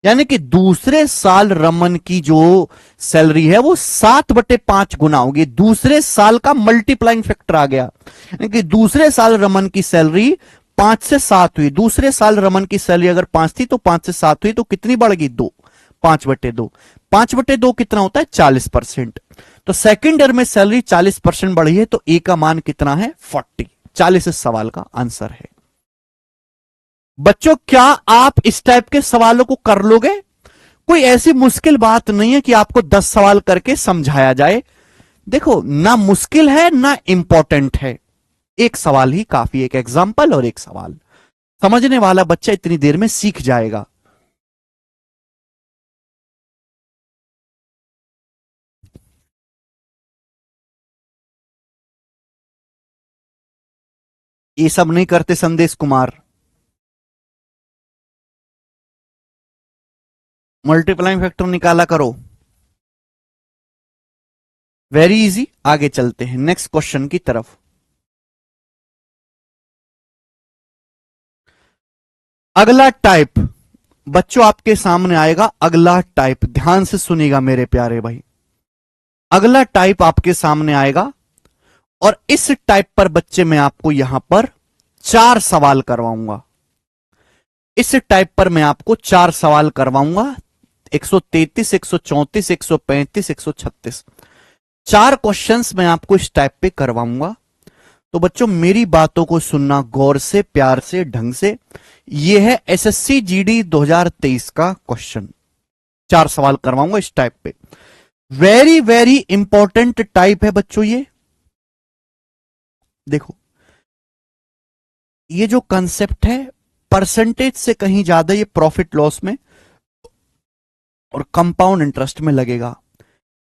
यानी कि दूसरे साल रमन की जो सैलरी है वो 7/5 गुना होगी। दूसरे साल का मल्टीप्लाइंग फैक्टर आ गया, यानी कि दूसरे साल रमन की सैलरी 5 से 7 हुई। दूसरे साल रमन की सैलरी अगर 5 थी तो 5 से 7 हुई, तो कितनी बढ़ गई? 2। 5/2। 5/2 कितना होता है? 40%। तो सेकेंड ईयर में सैलरी 40% बढ़ी है, तो ए का मान कितना है? 40। 40 इस सवाल का आंसर है। बच्चों क्या आप इस टाइप के सवालों को कर लोगे? कोई ऐसी मुश्किल बात नहीं है कि आपको 10 सवाल करके समझाया जाए। देखो ना मुश्किल है ना इंपॉर्टेंट है, एक सवाल ही काफी, एक एग्जाम्पल और एक सवाल। समझने वाला बच्चा इतनी देर में सीख जाएगा। ये सब नहीं करते संदेश कुमार। मल्टीप्लाइंग फैक्टर निकाला करो, वेरी इजी। आगे चलते हैं नेक्स्ट क्वेश्चन की तरफ। अगला टाइप बच्चों आपके सामने आएगा। अगला टाइप ध्यान से सुनिएगा मेरे प्यारे भाई। अगला टाइप आपके सामने आएगा, और इस टाइप पर बच्चे मैं आपको यहां पर 4 सवाल करवाऊंगा। इस टाइप पर मैं आपको 4 सवाल करवाऊंगा। 133, 134, 135, 136, 4 क्वेश्चंस मैं आपको इस टाइप पे करवाऊंगा। तो बच्चों मेरी बातों को सुनना गौर से, प्यार से, ढंग से। यह है एसएससी जीडी 2023 का क्वेश्चन। 4 सवाल करवाऊंगा इस टाइप पे। वेरी वेरी इंपॉर्टेंट टाइप है बच्चों ये। देखो ये जो कंसेप्ट है परसेंटेज से कहीं ज्यादा ये प्रॉफिट लॉस में और कंपाउंड इंटरेस्ट में लगेगा।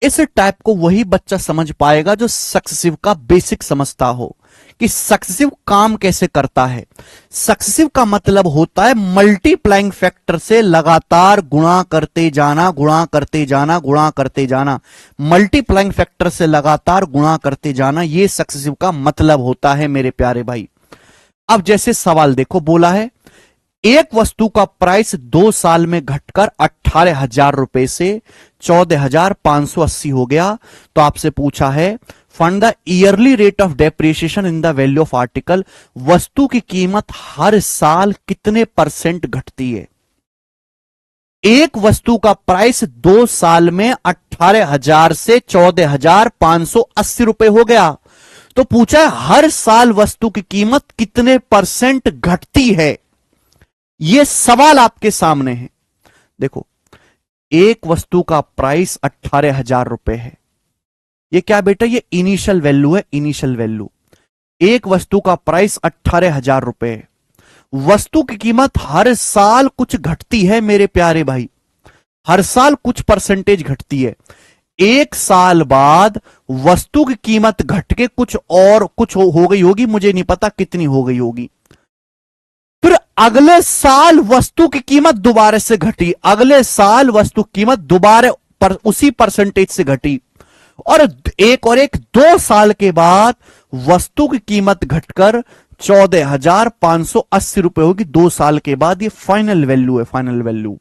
इस टाइप को वही बच्चा समझ पाएगा जो सक्सेसिव का बेसिक समझता हो कि सक्सेसिव काम कैसे करता है। सक्सेसिव का मतलब होता है मल्टीप्लाइंग फैक्टर से लगातार गुणा करते जाना, गुणा करते जाना, गुणा करते जाना। मल्टीप्लाइंग फैक्टर से लगातार गुणा करते जाना, यह सक्सेसिव का मतलब होता है मेरे प्यारे भाई। अब जैसे सवाल देखो, बोला है एक वस्तु का प्राइस 2 साल में घटकर 18,000 रुपए से 14,580 हो गया। तो आपसे पूछा है find the yearly rate of depreciation in the value of article. वस्तु की कीमत हर साल कितने परसेंट घटती है? एक वस्तु का प्राइस 2 साल में 18,000 से 14,580 रुपए हो गया, तो पूछा है हर साल वस्तु की कीमत कितने परसेंट घटती है। यह सवाल आपके सामने है। देखो, एक वस्तु का प्राइस 18,000 रुपए है। ये क्या बेटा, ये इनिशियल वैल्यू है, इनिशियल वैल्यू। एक वस्तु का प्राइस 18,000 रुपए है। वस्तु की कीमत हर साल कुछ घटती है मेरे प्यारे भाई, हर साल कुछ परसेंटेज घटती है। एक साल बाद वस्तु की कीमत घट के कुछ और कुछ हो गई होगी, मुझे नहीं पता कितनी हो गई होगी। फिर अगले साल वस्तु की कीमत दोबारा से घटी, अगले साल वस्तु की कीमत दोबारा उसी परसेंटेज से घटी, और एक 2 साल के बाद वस्तु की कीमत घटकर 14,580 रुपए होगी 2 साल के बाद। ये फाइनल वैल्यू है, फाइनल वैल्यू।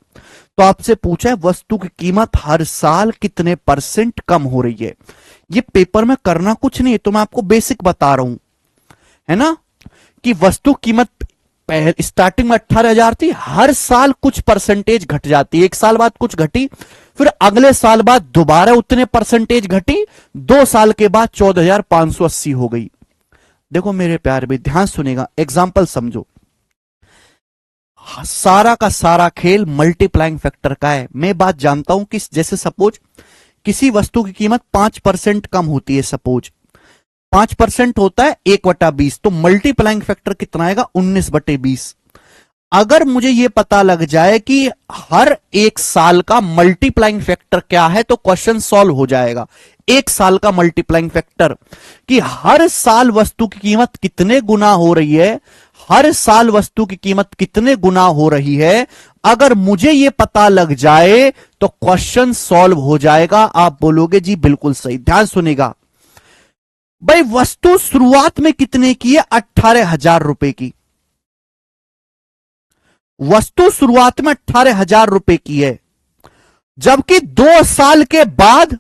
तो आपसे पूछा है वस्तु की कीमत हर साल कितने परसेंट कम हो रही है। ये पेपर में करना कुछ नहीं है, तो मैं आपको बेसिक बता रहा हूं, है ना, कि वस्तु कीमत पहले स्टार्टिंग में 18,000 थी, हर साल कुछ परसेंटेज घट जाती है। एक साल बाद कुछ घटी, फिर अगले साल बाद दोबारा उतने परसेंटेज घटी, 2 साल के बाद 14,580 हो गई। देखो मेरे प्यारे भाई, ध्यान सुनेगा, एग्जाम्पल समझो। सारा का सारा खेल मल्टीप्लाइंग फैक्टर का है। मैं बात जानता हूं कि जैसे सपोज किसी वस्तु की कीमत 5% कम होती है, सपोज 5% होता है 1/20, तो मल्टीप्लाइंग फैक्टर कितना आएगा, 19/20। अगर मुझे यह पता लग जाए कि हर एक साल का मल्टीप्लाइंग फैक्टर क्या है, तो क्वेश्चन सॉल्व हो जाएगा। एक साल का मल्टीप्लाइंग फैक्टर कि हर साल वस्तु की कीमत कितने गुना हो रही है, हर साल वस्तु की कीमत कितने गुना हो रही है, अगर मुझे यह पता लग जाए तो क्वेश्चन सॉल्व हो जाएगा। आप बोलोगे जी बिल्कुल सही। ध्यान सुनेगा भाई, वस्तु शुरुआत में कितने की है, 18,000 रुपए की। वस्तु शुरुआत में 18,000 रुपए की है, जबकि 2 साल के बाद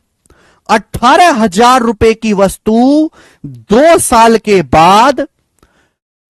18,000 रुपए की वस्तु 2 साल के बाद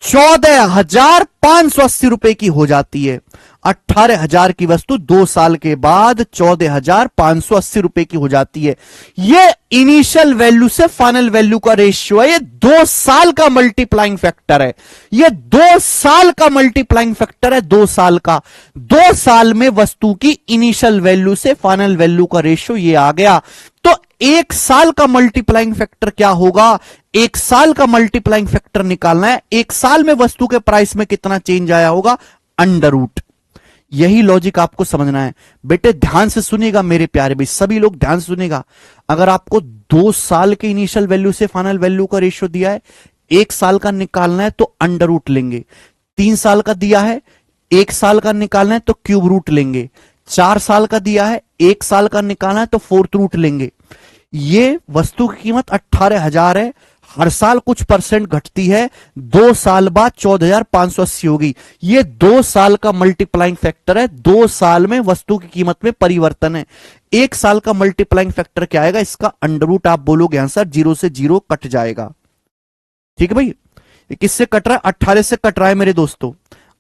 14,580 रुपए की हो जाती है। 18,000 की वस्तु 2 साल के बाद 14,580 रुपए की हो जाती है। यह इनिशियल वैल्यू से फाइनल वैल्यू का रेशियो है। यह 2 साल का मल्टीप्लाइंग फैक्टर है। यह 2 साल का मल्टीप्लाइंग फैक्टर है, 2 साल का। 2 साल में वस्तु की इनिशियल वैल्यू से फाइनल वैल्यू का रेशियो यह आ गया। तो 1 साल का मल्टीप्लाइंग फैक्टर क्या होगा, 1 साल का मल्टीप्लाइंग फैक्टर निकालना है। 1 साल में वस्तु के प्राइस में कितना चेंज आया होगा, अंडर रूट। यही लॉजिक आपको समझना है बेटे। ध्यान से सुनिएगा मेरे प्यारे भाई, सभी लोग ध्यान से सुनिएगा। अगर आपको 2 साल के इनिशियल वैल्यू से फाइनल वैल्यू का रेशियो दिया है, 1 साल का निकालना है तो अंडर रूट लेंगे। 3 साल का दिया है, 1 साल का निकालना है तो क्यूब रूट लेंगे। 4 साल का दिया है, 1 साल का निकालना है तो फोर्थ रूट लेंगे। ये वस्तु की कीमत 18,000 है, हर साल कुछ परसेंट घटती है, 2 साल बाद 14,580 होगी। ये 2 साल का मल्टीप्लाइंग फैक्टर है। 2 साल में वस्तु की कीमत में परिवर्तन है। 1 साल का मल्टीप्लाइंग फैक्टर क्या आएगा, इसका अंडर रूट। आप बोलोगे आंसर 0 से 0 कट जाएगा। ठीक है भाई, ये किससे कट रहा है, 18 से कट रहा है मेरे दोस्तों।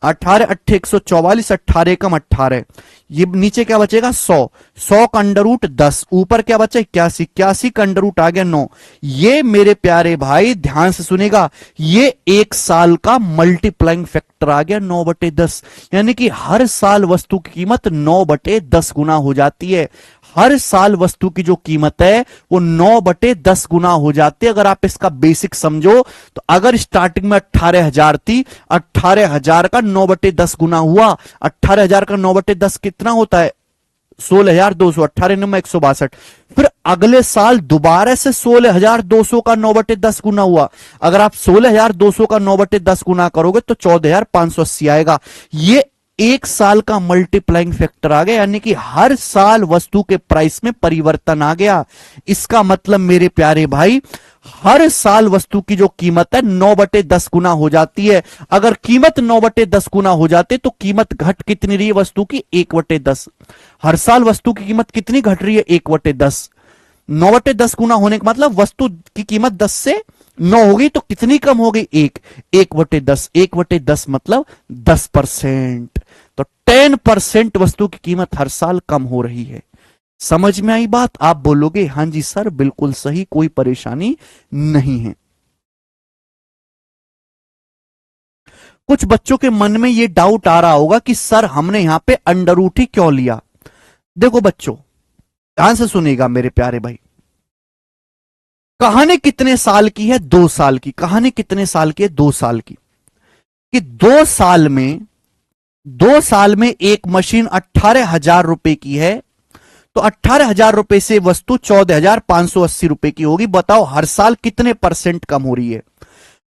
18 8 144, 18 कम 18, ये नीचे क्या बचेगा 100। 100 का अंडर रूट 10, ऊपर क्या बचा 81, 81 का अंडर रूट आ गया 9। ये मेरे प्यारे भाई ध्यान से सुनेगा, ये 1 साल का मल्टीप्लाइंग फैक्टर आ गया 9/10। यानी कि हर साल वस्तु की कीमत 9/10 गुना हो जाती है। हर साल वस्तु की जो कीमत है वो 9/10 गुना हो जाती है। अगर आप इसका बेसिक समझो तो अगर स्टार्टिंग में 18,000 थी, 18,000 का 9/10 गुना हुआ। 18,000 का 9/10 कितना होता है, 16,200। 18 9 162। फिर अगले साल दोबारा से 16,200 का 9/10 गुना हुआ। अगर आप 16,200 का 9/10 गुना करोगे तो 14,580 आएगा। ये 1 साल का मल्टीप्लाइंग फैक्टर आ गया, यानी कि हर साल वस्तु के प्राइस में परिवर्तन आ गया। इसका मतलब मेरे प्यारे भाई, हर साल वस्तु की जो कीमत है 9/10 गुना हो जाती है। अगर कीमत 9/10 गुना हो जाती तो कीमत घट कितनी रही है वस्तु की, 1/10। हर साल वस्तु की कीमत कितनी घट रही है, 1/10। 9/10 गुना होने का मतलब वस्तु की कीमत 10 से 9 हो गई, तो कितनी कम हो गई, 1/10। 1/10 मतलब 10%। तो 10% वस्तु की कीमत हर साल कम हो रही है। समझ में आई बात? आप बोलोगे हां जी सर बिल्कुल सही, कोई परेशानी नहीं है। कुछ बच्चों के मन में ये डाउट आ रहा होगा कि सर हमने यहां पे अंडर रूट ही क्यों लिया। देखो बच्चों, ध्यान से सुनिएगा मेरे प्यारे भाई, कहानी कितने साल की है? 2 साल की। कहानी कितने साल की है? 2 साल की। कि 2 साल में एक मशीन 18,000 रुपए की है, तो 18,000 रुपए से वस्तु 14,580 रुपए की होगी। बताओ हर साल कितने परसेंट कम हो रही है?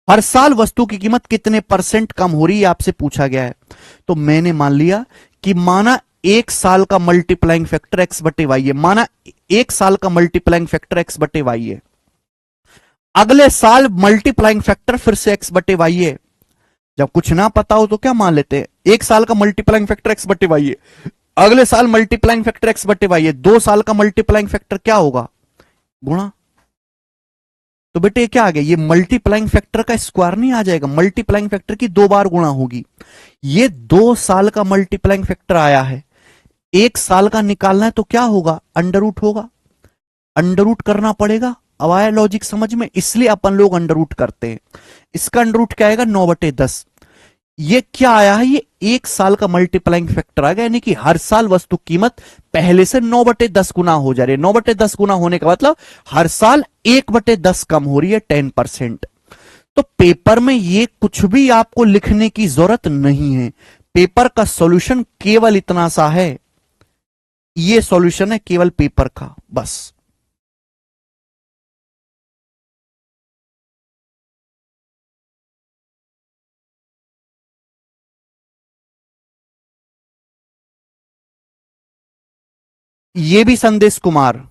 हर साल वस्तु की कीमत कितने परसेंट कम हो रही है आपसे पूछा गया है। तो मैंने मान लिया कि माना एक साल का मल्टीप्लाइंग फैक्टर एक्स बटे वाई है, माना एक साल का मल्टीप्लाइंग फैक्टर एक्स बटे वाई है, अगले साल मल्टीप्लाइंग फैक्टर फिर से एक्स बटे वाई है। जब कुछ ना पता हो तो क्या मान लेते हैं, एक साल का मल्टीप्लाइंग फैक्टर एक्स बटे वाई है, अगले साल मल्टीप्लाइंग फैक्टर एक्स बटे वाई है, 2 साल का मल्टीप्लाइंग फैक्टर क्या होगा? गुणा। तो बेटे क्या आ गया, ये मल्टीप्लाइंग फैक्टर का स्क्वायर नहीं आ जाएगा, मल्टीप्लाइंग फैक्टर की 2 बार गुणा होगी। ये 2 साल का मल्टीप्लाइंग फैक्टर आया है, 1 साल का निकालना है तो क्या होगा? अंडर रूट होगा, अंडर रूट करना पड़ेगा। अब आया लॉजिक समझ में? इसलिए अपन लोग अंडर रूट करते हैं। इसका अंडर रूट क्या आएगा? 9/10। ये क्या आया है? ये 1 साल का मल्टीप्लाइंग फैक्टर आ गया, यानी कि हर साल वस्तु कीमत पहले से 9/10 गुना हो जा रही है। 9/10 गुना होने का मतलब हर साल 1/10 कम हो रही है, 10%। तो पेपर में ये कुछ भी आपको लिखने की जरूरत नहीं है। पेपर का सॉल्यूशन केवल इतना सा है, ये सॉल्यूशन है केवल पेपर का, बस। ये भी संदेश कुमार,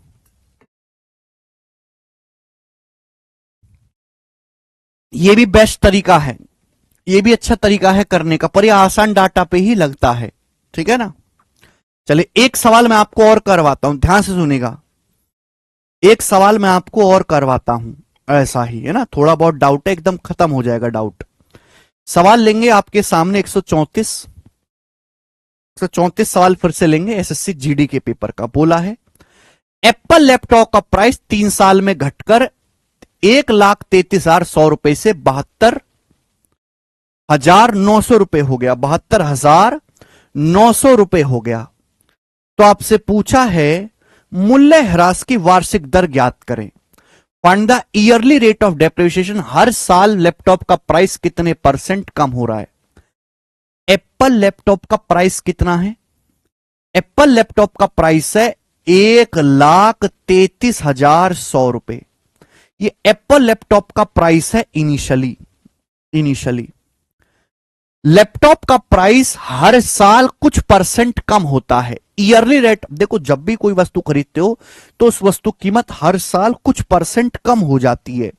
ये भी बेस्ट तरीका है, ये भी अच्छा तरीका है करने का, पर ये आसान डाटा पे ही लगता है, ठीक है ना। चलिए एक सवाल मैं आपको और करवाता हूं, ध्यान से सुनेगा। एक सवाल मैं आपको और करवाता हूं, ऐसा ही है ना, थोड़ा बहुत डाउट है, एकदम खत्म हो जाएगा डाउट। सवाल लेंगे आपके सामने 134 सवाल फिर से लेंगे, एसएससी जीडी के पेपर का। बोला है एप्पल लैपटॉप का प्राइस 3 साल में घटकर 1,33,100 रुपए से 72,900 रुपए हो गया, 72,900 रुपए हो गया। तो आपसे पूछा है मूल्य ह्रास की वार्षिक दर ज्ञात करें। Find the yearly rate of depreciation. हर साल लैपटॉप का प्राइस कितने परसेंट कम हो रहा है? एप्पल लैपटॉप का प्राइस कितना है? एप्पल लैपटॉप का प्राइस है 1,33,100 रुपए। ये एप्पल लैपटॉप का प्राइस है इनिशियली। लैपटॉप का प्राइस हर साल कुछ परसेंट कम होता है। ईयरली रेट, देखो जब भी कोई वस्तु खरीदते हो तो उस वस्तु कीमत हर साल कुछ परसेंट कम हो जाती है,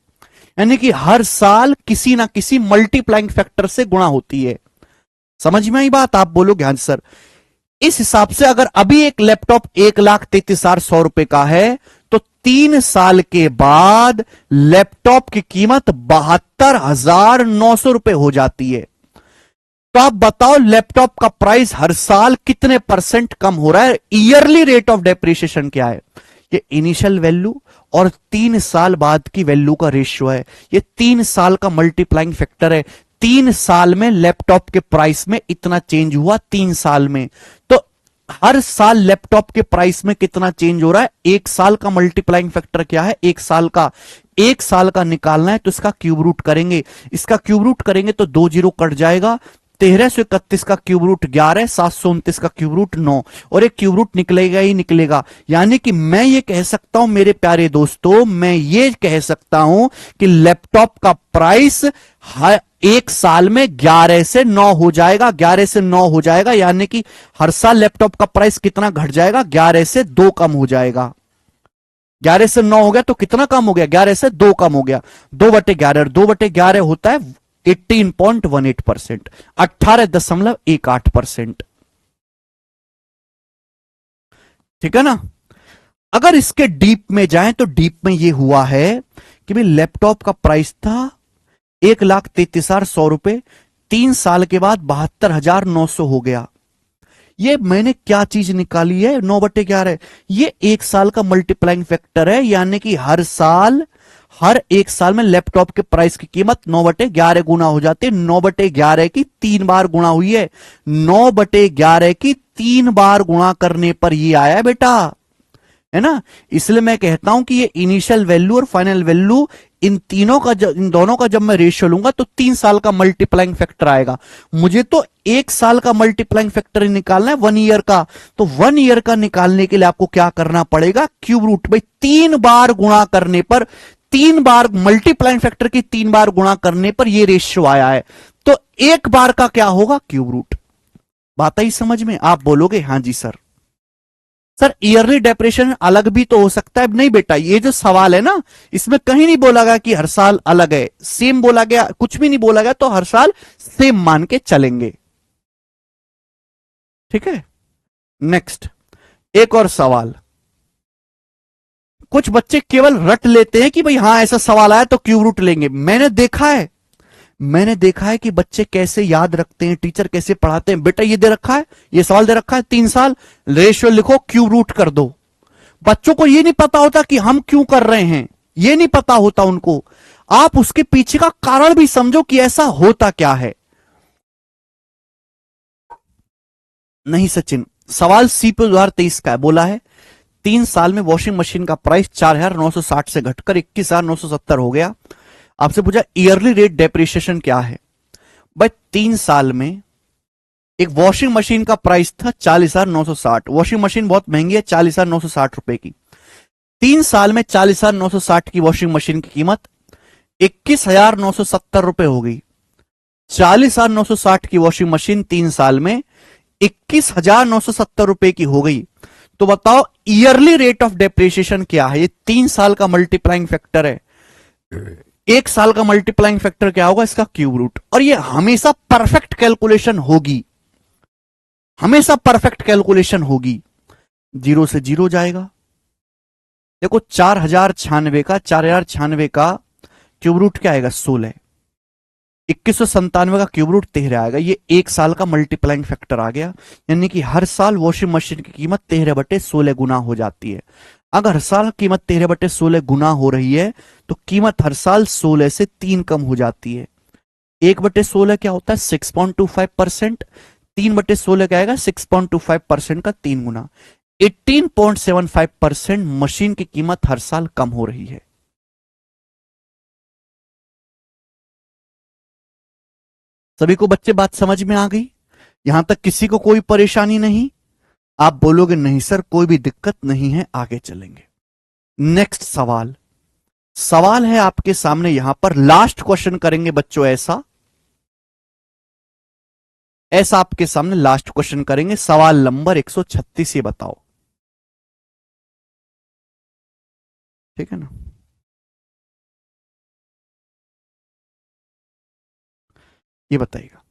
यानी कि हर साल किसी ना किसी मल्टीप्लाइंग फैक्टर से गुणा होती है। समझ में आई बात? आप बोलोगे हाँ सर। इस हिसाब से अगर अभी एक लैपटॉप 1,33,100 रुपए का है तो 3 साल के बाद लैपटॉप की कीमत 72,900 रुपए हो जाती है। तो आप बताओ लैपटॉप का प्राइस हर साल कितने परसेंट कम हो रहा है? ईयरली रेट ऑफ डेप्रिसिएशन क्या है? ये इनिशियल वैल्यू और 3 साल बाद की वैल्यू का रेशियो है। ये 3 साल का मल्टीप्लाइंग फैक्टर है। 3 साल में लैपटॉप के प्राइस में इतना चेंज हुआ, 3 साल में। तो हर साल लैपटॉप के प्राइस में कितना चेंज हो रहा है? 1 साल का मल्टीप्लाइंग फैक्टर क्या है? 1 साल का निकालना है तो इसका क्यूब रूट करेंगे। इसका क्यूब रूट करेंगे तो 2 जीरो कट जाएगा। 1331 का क्यूब रूट 11, 729 का क्यूब रूट 9, और एक क्यूब रूट निकलेगा ही निकलेगा। यानी कि मैं ये कह सकता हूं मेरे प्यारे दोस्तों, मैं ये कह सकता हूं कि लैपटॉप का प्राइस हर 1 साल में 11 से 9 हो जाएगा, 11 से 9 हो जाएगा। यानी कि हर साल लैपटॉप का प्राइस कितना घट जाएगा? 11 से 2 कम हो जाएगा। 11 से 9 हो गया तो कितना कम हो गया? 11 से 2 कम हो गया, 2/11, 2/11 होता है 18.18%, 18.18%। ठीक है ना। अगर इसके डीप में जाएं तो डीप में यह हुआ है कि भाई लैपटॉप का प्राइस था 1,33,100 रुपए, 3 साल के बाद 72,900 हो गया। ये मैंने क्या चीज निकाली है? 9/11। ये 1 साल का मल्टीप्लाइंग फैक्टर है, यानी कि हर साल हर एक साल में लैपटॉप के प्राइस की कीमत 9/11 गुना हो जाती है। 9/11 की 3 बार गुणा हुई है। 9/11 की 3 बार गुणा करने पर ये आया बेटा, है ना। इसलिए मैं कहता हूं कि ये इनिशियल वैल्यू और फाइनल वैल्यू इन दोनों का जब मैं रेशियो लूंगा तो 3 साल का मल्टीप्लाइंग फैक्टर आएगा। मुझे तो 1 साल का मल्टीप्लाइंग फैक्टर ही निकालना है 1 ईयर का। तो 1 ईयर का निकालने के लिए आपको क्या करना पड़ेगा, क्यूब रूट। भाई 3 बार गुणा करने पर, 3 बार मल्टीप्लाइंग फैक्टर की 3 बार गुणा करने पर ये रेशियो आया है। तो 1 बार का क्या होगा, क्यूब रूट। बात आई समझ में? आप बोलोगे हाँ जी सर। सर ईयरली डेप्रिसिएशन अलग भी तो हो सकता है। नहीं बेटा, ये जो सवाल है ना, इसमें कहीं नहीं बोला गया कि हर साल अलग है, सेम बोला गया, कुछ भी नहीं बोला गया। तो हर साल सेम मान के चलेंगे, ठीक है। नेक्स्ट एक और सवाल। कुछ बच्चे केवल रट लेते हैं कि भाई हाँ ऐसा सवाल आया तो क्यूब रूट लेंगे। मैंने देखा है कि बच्चे कैसे याद रखते हैं, टीचर कैसे पढ़ाते हैं। बेटा ये दे रखा है, ये सवाल दे रखा है 3 साल, रेशियो लिखो, क्यूब रूट कर दो। बच्चों को ये नहीं पता होता कि हम क्यों कर रहे हैं, ये नहीं पता होता उनको। आप उसके पीछे का कारण भी समझो कि ऐसा होता क्या है। नहीं सचिन, सवाल सीपीओ 2023 का है। बोला है 3 साल में वॉशिंग मशीन का प्राइस 4,960 से घटकर 21,970 हो गया। आपसे पूछा ईयरली रेट डेप्रिसिएशन क्या है। भाई 3 साल में एक वॉशिंग मशीन का प्राइस था 40,960। वॉशिंग मशीन बहुत महंगी है, 40,960 रुपए की। 3 साल में 40,960 की वॉशिंग मशीन की कीमत 21,970 रुपए हो गई। 40,960 की वॉशिंग मशीन 3 साल में 21,970 रुपए की हो गई। तो बताओ ईयरली रेट ऑफ डेप्रिसिएशन क्या है। ये 3 साल का मल्टीप्लाइंग फैक्टर है। 1 साल का मल्टीप्लाइंग फैक्टर क्या होगा, इसका क्यूब रूट। और ये हमेशा परफेक्ट कैलकुलेशन होगी, हमेशा परफेक्ट कैलकुलेशन होगी। 0 से 0 जाएगा। देखो 4,096 का क्यूब रूट क्या आएगा, 16। 2197 का क्यूब रूट 13 आएगा। ये 1 साल का मल्टीप्लाइंग फैक्टर आ गया। यानी कि हर साल वॉशिंग मशीन की कीमत 13/16 गुना हो जाती है। अगर हर साल कीमत 13/16 गुना हो रही है तो कीमत हर साल 16 से 3 कम हो जाती है। 1/16 क्या होता है, 6.25%। 3/16 क्या आएगा, 6.25% का 3 गुना, 18.75% मशीन की कीमत हर साल कम हो रही है। सभी को बच्चे बात समझ में आ गई? यहां तक किसी को कोई परेशानी नहीं? आप बोलोगे नहीं सर कोई भी दिक्कत नहीं है, आगे चलेंगे। नेक्स्ट सवाल है आपके सामने, यहां पर लास्ट क्वेश्चन करेंगे बच्चों। ऐसा आपके सामने लास्ट क्वेश्चन करेंगे। सवाल नंबर 136, ये बताओ, ठीक है ना। ये बताइएगा,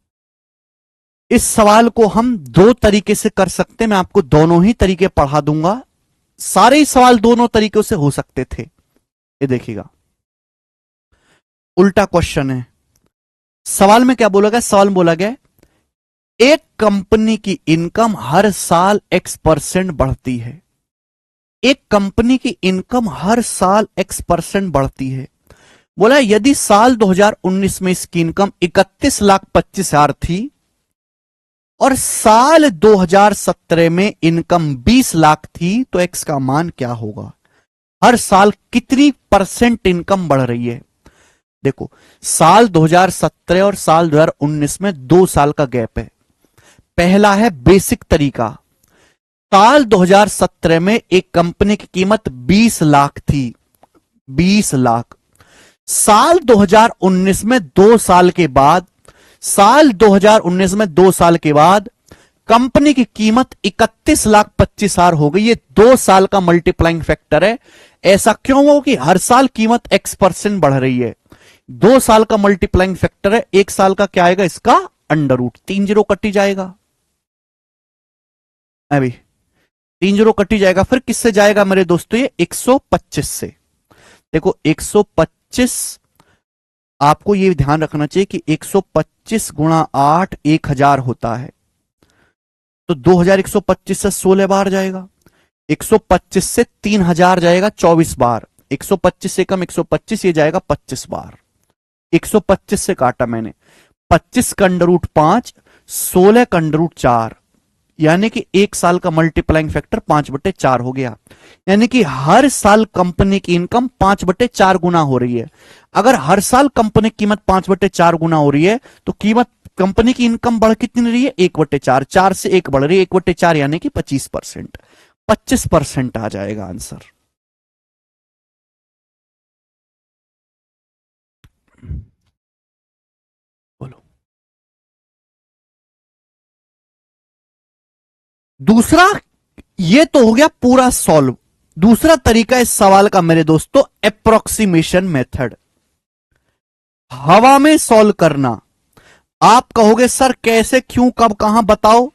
इस सवाल को हम 2 तरीके से कर सकते हैं। मैं आपको दोनों ही तरीके पढ़ा दूंगा। सारे ही सवाल दोनों तरीकों से हो सकते थे। ये देखिएगा, उल्टा क्वेश्चन है। सवाल में क्या बोला गया, सवाल में बोला गया एक कंपनी की इनकम हर साल X% बढ़ती है। एक कंपनी की इनकम हर साल X% बढ़ती है। बोला यदि साल 2019 में इसकी इनकम 31,25,000 थी और साल 2017 में इनकम 20 लाख थी, तो X का मान क्या होगा। हर साल कितनी % इनकम बढ़ रही है। देखो साल 2017 और साल 2019 में 2 साल का गैप है। पहला है बेसिक तरीका। साल 2017 में एक कंपनी की कीमत 20 लाख थी, 20 लाख। साल 2019 में 2 साल के बाद, साल 2019 में 2 साल के बाद कंपनी की कीमत 31,25,000 हो गई। ये 2 साल का मल्टीप्लाइंग फैक्टर है। ऐसा क्यों हो कि हर साल कीमत X% बढ़ रही है। 2 साल का मल्टीप्लाइंग फैक्टर है। 1 साल का क्या आएगा, इसका अंडर रूट। 3 जीरो कटी जाएगा, अभी 3 जीरो कटी जाएगा। फिर किससे जाएगा मेरे दोस्तों, ये 125 से। देखो 125, आपको ये ध्यान रखना चाहिए कि 125 गुणा 8 1000 होता है। तो 2125 से 16 बार जाएगा। 125 से 3000 जाएगा 24 बार। 125 से कम 125, ये जाएगा 25 बार। 125 से काटा मैंने, 25 का अंडर रूट 5, 16 का अंडर रूट 4, यानी कि एक साल का मल्टीप्लाइंग फैक्टर 5/4 हो गया। यानी कि हर साल कंपनी की इनकम 5/4 गुना हो रही है। अगर हर साल कंपनी की कीमत 5/4 गुना हो रही है तो कीमत कंपनी की इनकम बढ़ कितनी रही है? 1/4, 4 से 1 बढ़ रही है, 1/4 यानी कि 25%। 25% आ जाएगा आंसर। बोलो। दूसरा, ये तो हो गया पूरा सॉल्व। दूसरा तरीका इस सवाल का मेरे दोस्तों, अप्रोक्सीमेशन मेथड, हवा में सॉल्व करना। आप कहोगे सर कैसे, क्यों, कब, कहां, बताओ।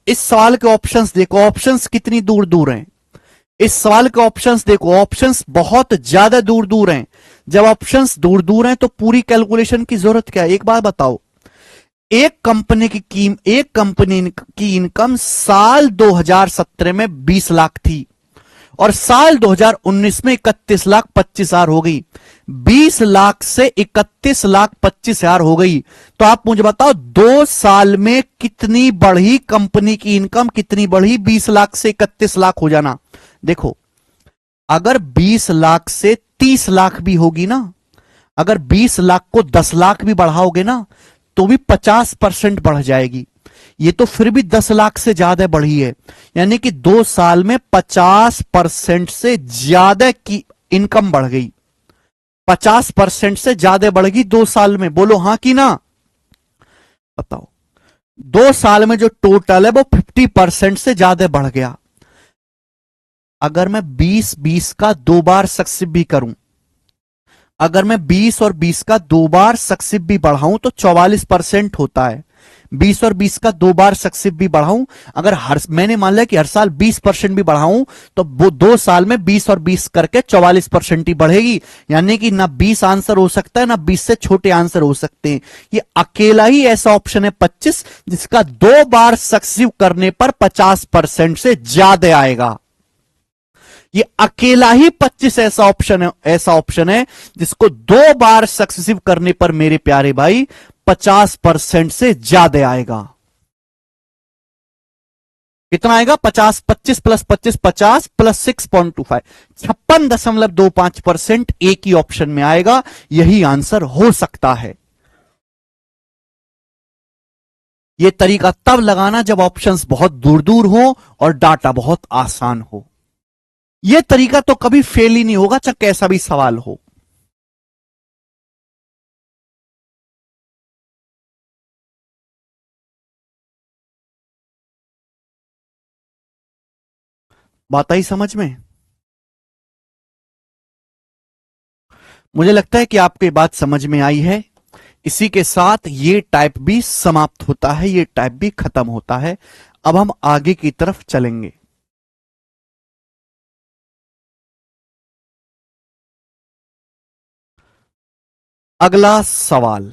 इस सवाल के ऑप्शंस देखो, ऑप्शंस कितनी दूर दूर हैं। इस सवाल के ऑप्शंस देखो, ऑप्शंस बहुत ज्यादा दूर दूर हैं। जब ऑप्शंस दूर दूर हैं तो पूरी कैलकुलेशन की जरूरत क्या है? एक बात बताओ, एक कंपनी की इनकम साल 2017 में 20 लाख थी और साल 2019 में 31,25,000 हो गई। 20 लाख से 31,25,000 हो गई। तो आप मुझे बताओ 2 साल में कितनी बढ़ी कंपनी की इनकम, कितनी बढ़ी? 20 लाख से 31 लाख हो जाना। देखो, अगर 20 लाख से 30 लाख भी होगी ना, अगर 20 लाख को 10 लाख भी बढ़ाओगे ना तो भी 50% बढ़ जाएगी। ये तो फिर भी 10 लाख से ज्यादा बढ़ी है। यानी कि 2 साल में 50% से ज्यादा की इनकम बढ़ गई। 50% से ज्यादा बढ़ गई 2 साल में। बोलो हां कि ना, बताओ। 2 साल में जो टोटल है वो 50% से ज्यादा बढ़ गया। अगर मैं 20-20 का 2 बार सक्सेसिव भी करूं, अगर मैं 20 और 20 का 2 बार सक्सेसिव भी बढ़ाऊं तो 44% होता है। 20 और 20 का 2 बार सक्सेसिव भी बढ़ाऊं, अगर मैंने मान लिया कि हर साल 20% भी बढ़ाऊं तो वो 2 साल में 20 और 20 करके 44% ही बढ़ेगी। यानी कि ना 20 आंसर हो सकता है ना 20 से छोटे आंसर हो सकते हैं। ये अकेला ही ऐसा ऑप्शन है 25 जिसका 2 बार सक्सेसिव करने पर 50% से ज्यादा आएगा। ये अकेला ही 25 ऐसा ऑप्शन है जिसको 2 बार सक्सेसिव करने पर मेरे प्यारे भाई 50% से ज्यादा आएगा। कितना आएगा? 50, 25 प्लस 25, 50 प्लस 6.25, 56.25% एक ही ऑप्शन में आएगा। यही आंसर हो सकता है। यह तरीका तब लगाना जब ऑप्शंस बहुत दूर दूर हो और डाटा बहुत आसान हो। यह तरीका तो कभी फेल ही नहीं होगा, चाहे कैसा भी सवाल हो। बात आई समझ में? मुझे लगता है कि आपको ये बात समझ में आई है। इसी के साथ ये टाइप भी समाप्त होता है, ये टाइप भी खत्म होता है। अब हम आगे की तरफ चलेंगे। अगला सवाल,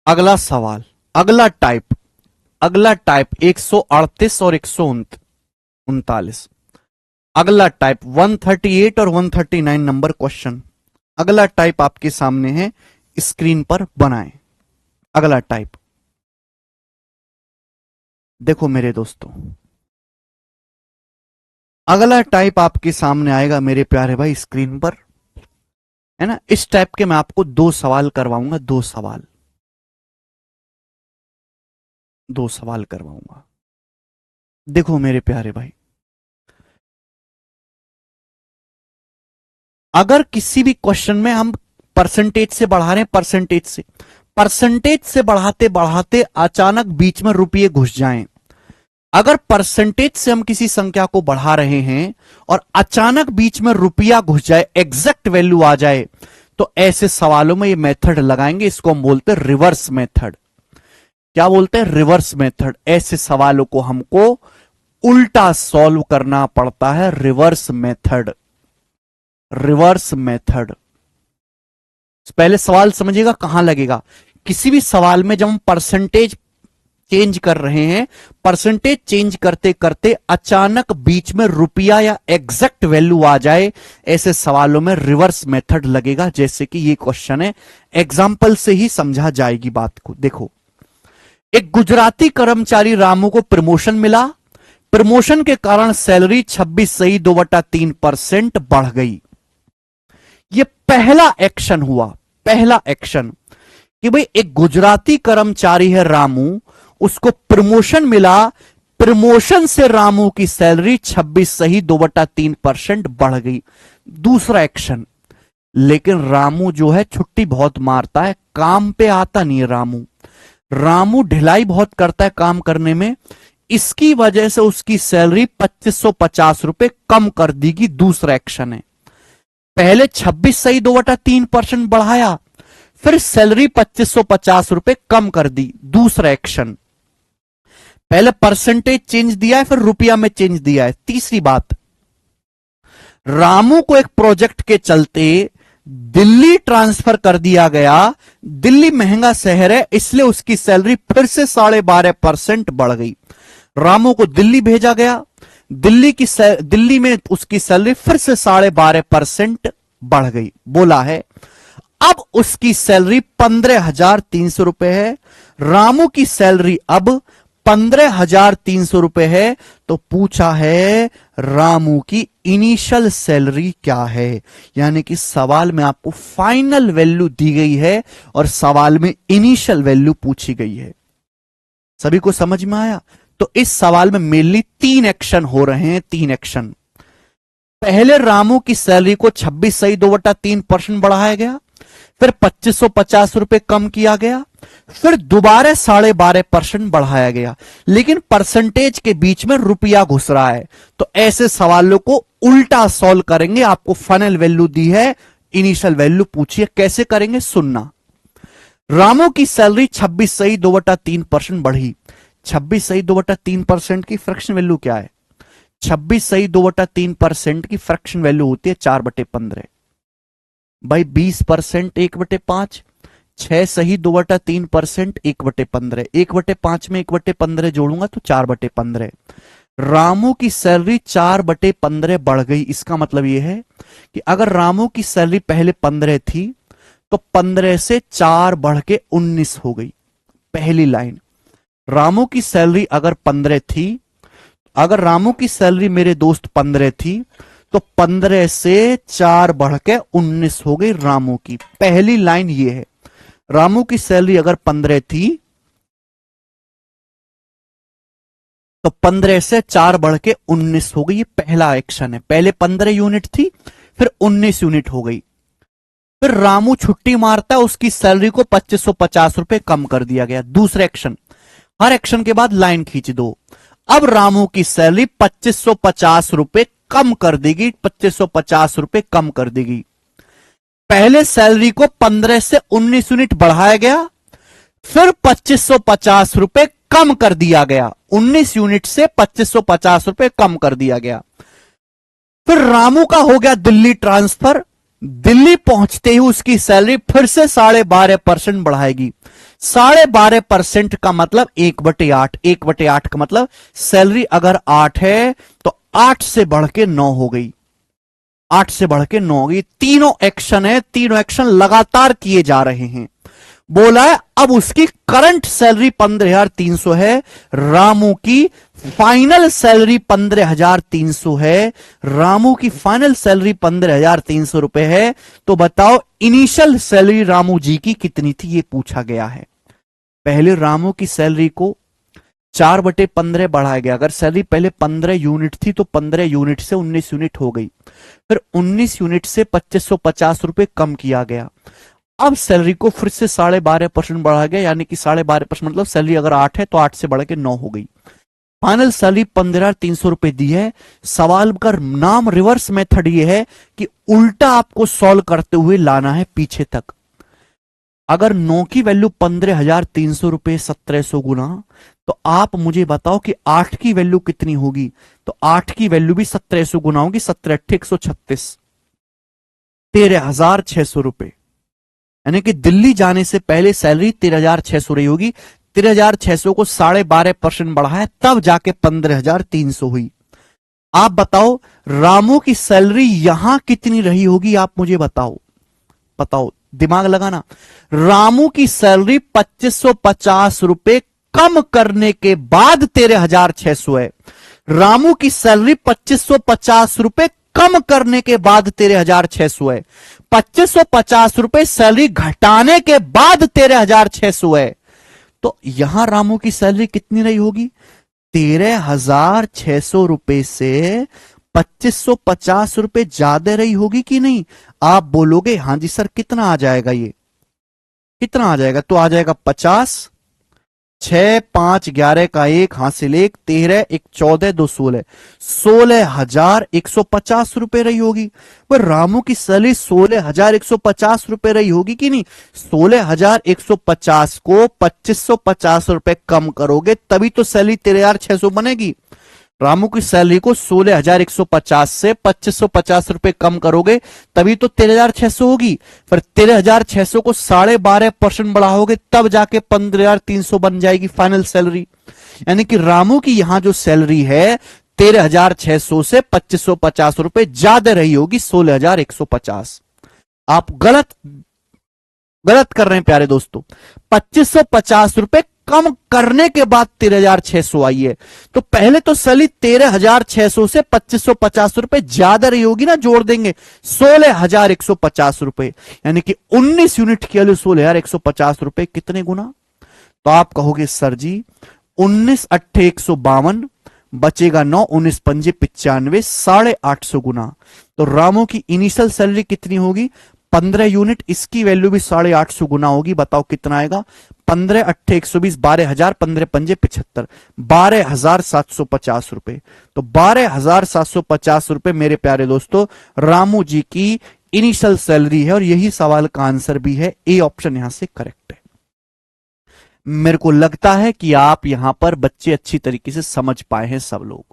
अगला सवाल, अगला टाइप 138 और 139। अगला टाइप 138 और 139 नंबर क्वेश्चन। अगला टाइप आपके सामने है, स्क्रीन पर बनाएं। अगला टाइप देखो मेरे दोस्तों, अगला टाइप आपके सामने आएगा मेरे प्यारे भाई स्क्रीन पर, है ना। इस टाइप के मैं आपको 2 सवाल करवाऊंगा, 2 सवाल करवाऊंगा। देखो मेरे प्यारे भाई, अगर किसी भी क्वेश्चन में हम परसेंटेज से बढ़ा रहे हैं, परसेंटेज से बढ़ाते बढ़ाते अचानक बीच में रुपये घुस जाएं, अगर परसेंटेज से हम किसी संख्या को बढ़ा रहे हैं और अचानक बीच में रुपया घुस जाए, एग्जैक्ट वैल्यू आ जाए, तो ऐसे सवालों में ये मेथड लगाएंगे। इसको हम बोलते हैं रिवर्स मेथड। क्या बोलते हैं? Reverse method. ऐसे सवालों को हमको उल्टा सॉल्व करना पड़ता है, रिवर्स मेथड। Reverse method. पहले सवाल समझिएगा कहां लगेगा। किसी भी सवाल में जब हम परसेंटेज चेंज कर रहे हैं, परसेंटेज चेंज करते करते अचानक बीच में रुपया या एग्जैक्ट वैल्यू आ जाए, ऐसे सवालों में रिवर्स मेथड लगेगा, जैसे कि ये क्वेश्चन है। एग्जाम्पल से ही समझा जाएगी बात को। देखो, एक गुजराती कर्मचारी रामू को प्रमोशन मिला। प्रमोशन के कारण सैलरी 26.2/3% बढ़ गई। यह पहला एक्शन हुआ, पहला एक्शन कि भाई एक गुजराती कर्मचारी है रामू, उसको प्रमोशन मिला, प्रमोशन से रामू की सैलरी 26.2/3% बढ़ गई। दूसरा एक्शन, लेकिन रामू जो है छुट्टी बहुत मारता है, काम पे आता नहीं है रामू। रामू ढिलाई बहुत करता है काम करने में, इसकी वजह से उसकी सैलरी 2550 रुपए कम कर देगी। दूसरा एक्शन है, पहले 26.2/3% बढ़ाया, फिर सैलरी 2550 रुपए कम कर दी। दूसरा एक्शन, पहले परसेंटेज चेंज दिया है, फिर रुपया में चेंज दिया है। तीसरी बात, रामू को एक प्रोजेक्ट के चलते दिल्ली ट्रांसफर कर दिया गया। दिल्ली महंगा शहर है, इसलिए उसकी सैलरी फिर से 12.5% बढ़ गई। रामू को दिल्ली भेजा गया, दिल्ली में उसकी सैलरी फिर से 12.5% बढ़ गई। बोला है अब उसकी सैलरी 15,300 रुपए है। रामू की सैलरी अब 15,300 रुपए है। तो पूछा है रामू की इनिशियल सैलरी क्या है, यानी कि सवाल में आपको फाइनल वैल्यू दी गई है और सवाल में इनिशियल वैल्यू पूछी गई है। सभी को समझ में आया? तो इस सवाल में मेनली 3 एक्शन हो रहे हैं, 3 एक्शन। पहले रामू की सैलरी को 26.2/3% बढ़ाया गया, फिर 2550 रुपए कम किया गया, फिर दोबारा 12.5% बढ़ाया गया, लेकिन परसेंटेज के बीच में रुपया घुस रहा है। तो ऐसे सवालों को उल्टा सॉल्व करेंगे। आपको फाइनल वैल्यू दी है, इनिशियल वैल्यू पूछिए, कैसे करेंगे सुनना। रामू की सैलरी 26.2/3% बढ़ी। 26.2/3% की फ्रैक्शन वैल्यू क्या है? 26.2/3% की फ्रैक्शन वैल्यू होती है 4/15। भाई 20% 1/5, 6.2/3% 1/15, 1/5 में 1/15 जोड़ूंगा तो 4/15। रामू की सैलरी 4/15 बढ़ गई। इसका मतलब यह है कि अगर रामू की सैलरी पहले 15 थी तो 15 से 4 बढ़ के 19 हो गई। पहली लाइन, रामू की सैलरी अगर 15 थी, अगर रामू की सैलरी मेरे दोस्त 15 थी तो 15 से 4 बढ़ के 19 हो गई रामू की। पहली लाइन ये है, रामू की सैलरी अगर 15 थी तो 15 से 4 बढ़ के 19 हो गई। ये पहला एक्शन है। पहले 15 यूनिट थी, फिर 19 यूनिट हो गई। फिर रामू छुट्टी मारता है, उसकी सैलरी को 2550 रुपए कम कर दिया गया। दूसरा एक्शन, हर एक्शन के बाद लाइन खींच दो। अब रामू की सैलरी 2550 रुपए कम कर देगी, 2550 रुपए कम कर देगी। पहले सैलरी को 15 से 19 यूनिट बढ़ाया गया, फिर 2550 रुपए कम कर दिया गया। 19 यूनिट से 2550 रुपए कम कर दिया गया। फिर रामू का हो गया दिल्ली ट्रांसफर। दिल्ली पहुंचते ही उसकी सैलरी फिर से 12.5% बढ़ाएगी। 12.5% का मतलब 1/8। 1/8 का मतलब सैलरी अगर 8 है तो 8 से बढ़ के 9 हो गई। 8 से बढ़ के 9 हो गई। तीनों एक्शन है, तीनों एक्शन लगातार किए जा रहे हैं। बोला है अब उसकी करंट सैलरी 15,300 है, रामू की फाइनल सैलरी 15,300 है। रामू की फाइनल सैलरी 15,300 रुपए है। तो बताओ इनिशियल सैलरी रामू जी की कितनी थी, ये पूछा गया है। पहले रामू की सैलरी को 4/15 बढ़ाया गया। अगर सैलरी पहले 15 यूनिट थी तो 15 यूनिट से 19 यूनिट हो गई। फिर 19 यूनिट से 2550 रुपए कम किया गया। अब सैलरी को फिर से 12.5% बढ़ाया गया, यानी कि 12.5% मतलब सैलरी अगर 8 है तो 8 से बढ़ के 9 हो गई। फाइनल सैलरी 15,300 रुपए दी है। सवाल का नाम रिवर्स मेथड ये है कि उल्टा आपको सॉल्व करते हुए लाना है पीछे तक। अगर 9 की वैल्यू 15,300 रुपए 1700 गुना, तो आप मुझे बताओ कि 8 की वैल्यू कितनी होगी। तो 8 की वैल्यू भी 1700 गुना होगी। 17 136, 13,600 रुपए। यानी कि दिल्ली जाने से पहले सैलरी 13,600 रही होगी। 13,600 को 12.5% बढ़ाया, तब जाके 15,300 हुई। आप बताओ रामू की सैलरी यहां कितनी रही होगी, आप मुझे बताओ, बताओ, दिमाग लगाना। रामू की सैलरी 2550 रुपए कम करने के बाद 13,600 है। रामू की सैलरी 2550 रुपए कम करने के बाद 13,600 है। 2550 रुपए सैलरी घटाने के बाद 13,600 है। तो यहां रामू की सैलरी कितनी रही होगी? 13,600 रुपए से 2550 रुपए ज्यादा रही होगी कि नहीं? आप बोलोगे हां जी सर, कितना आ जाएगा, ये कितना आ जाएगा? तो आ जाएगा 50, 6, 5, 11 का 1 हासिल 1, 13, 1, 14, 2, 16, 16,150 रुपए रही होगी। पर रामू की सैलरी 16,150 रुपए रही होगी कि नहीं? 16,150 को 2550 रुपए कम करोगे तभी तो सैलरी 13,600 बनेगी। रामू की सैलरी को 16,150 से 2550 रुपए कम करोगे तभी तो 13,600 होगी। फिर 13,600 को 12.5% बढ़ाओगे तब जाके 15,300 बन जाएगी फाइनल सैलरी। यानी कि रामू की यहां जो सैलरी है 13,600 से 2550 रुपए ज्यादा रही होगी, 16,150। आप गलत कर रहे हैं प्यारे दोस्तों। 2550 रुपए कम करने के बाद 13,600 आई है। तो पहले तो सैलरी 13,600 से 2550 रुपए ज्यादा रही होगी ना, जोड़ देंगे 16,150 रुपए, यानी कि 19 यूनिट की वैल्यू 16,150 रुपए कितने गुना? तो आप कहोगे सर जी 19 अट्ठे 152, बचेगा 9, 19 पंजे 95, 850 गुना। तो रामू की इनिशियल सैलरी कितनी होगी? 15 यूनिट, इसकी वैल्यू भी 850 गुना होगी। बताओ कितना आएगा? 15 अट्ठे 120, 12,000, 15 पंजे 75, 12,750 रुपए। तो 12,750 रुपए मेरे प्यारे दोस्तों रामू जी की इनिशियल सैलरी है, और यही सवाल का आंसर भी है। ए ऑप्शन यहां से करेक्ट है। मेरे को लगता है कि आप यहां पर बच्चे अच्छी तरीके से समझ पाए हैं सब लोग।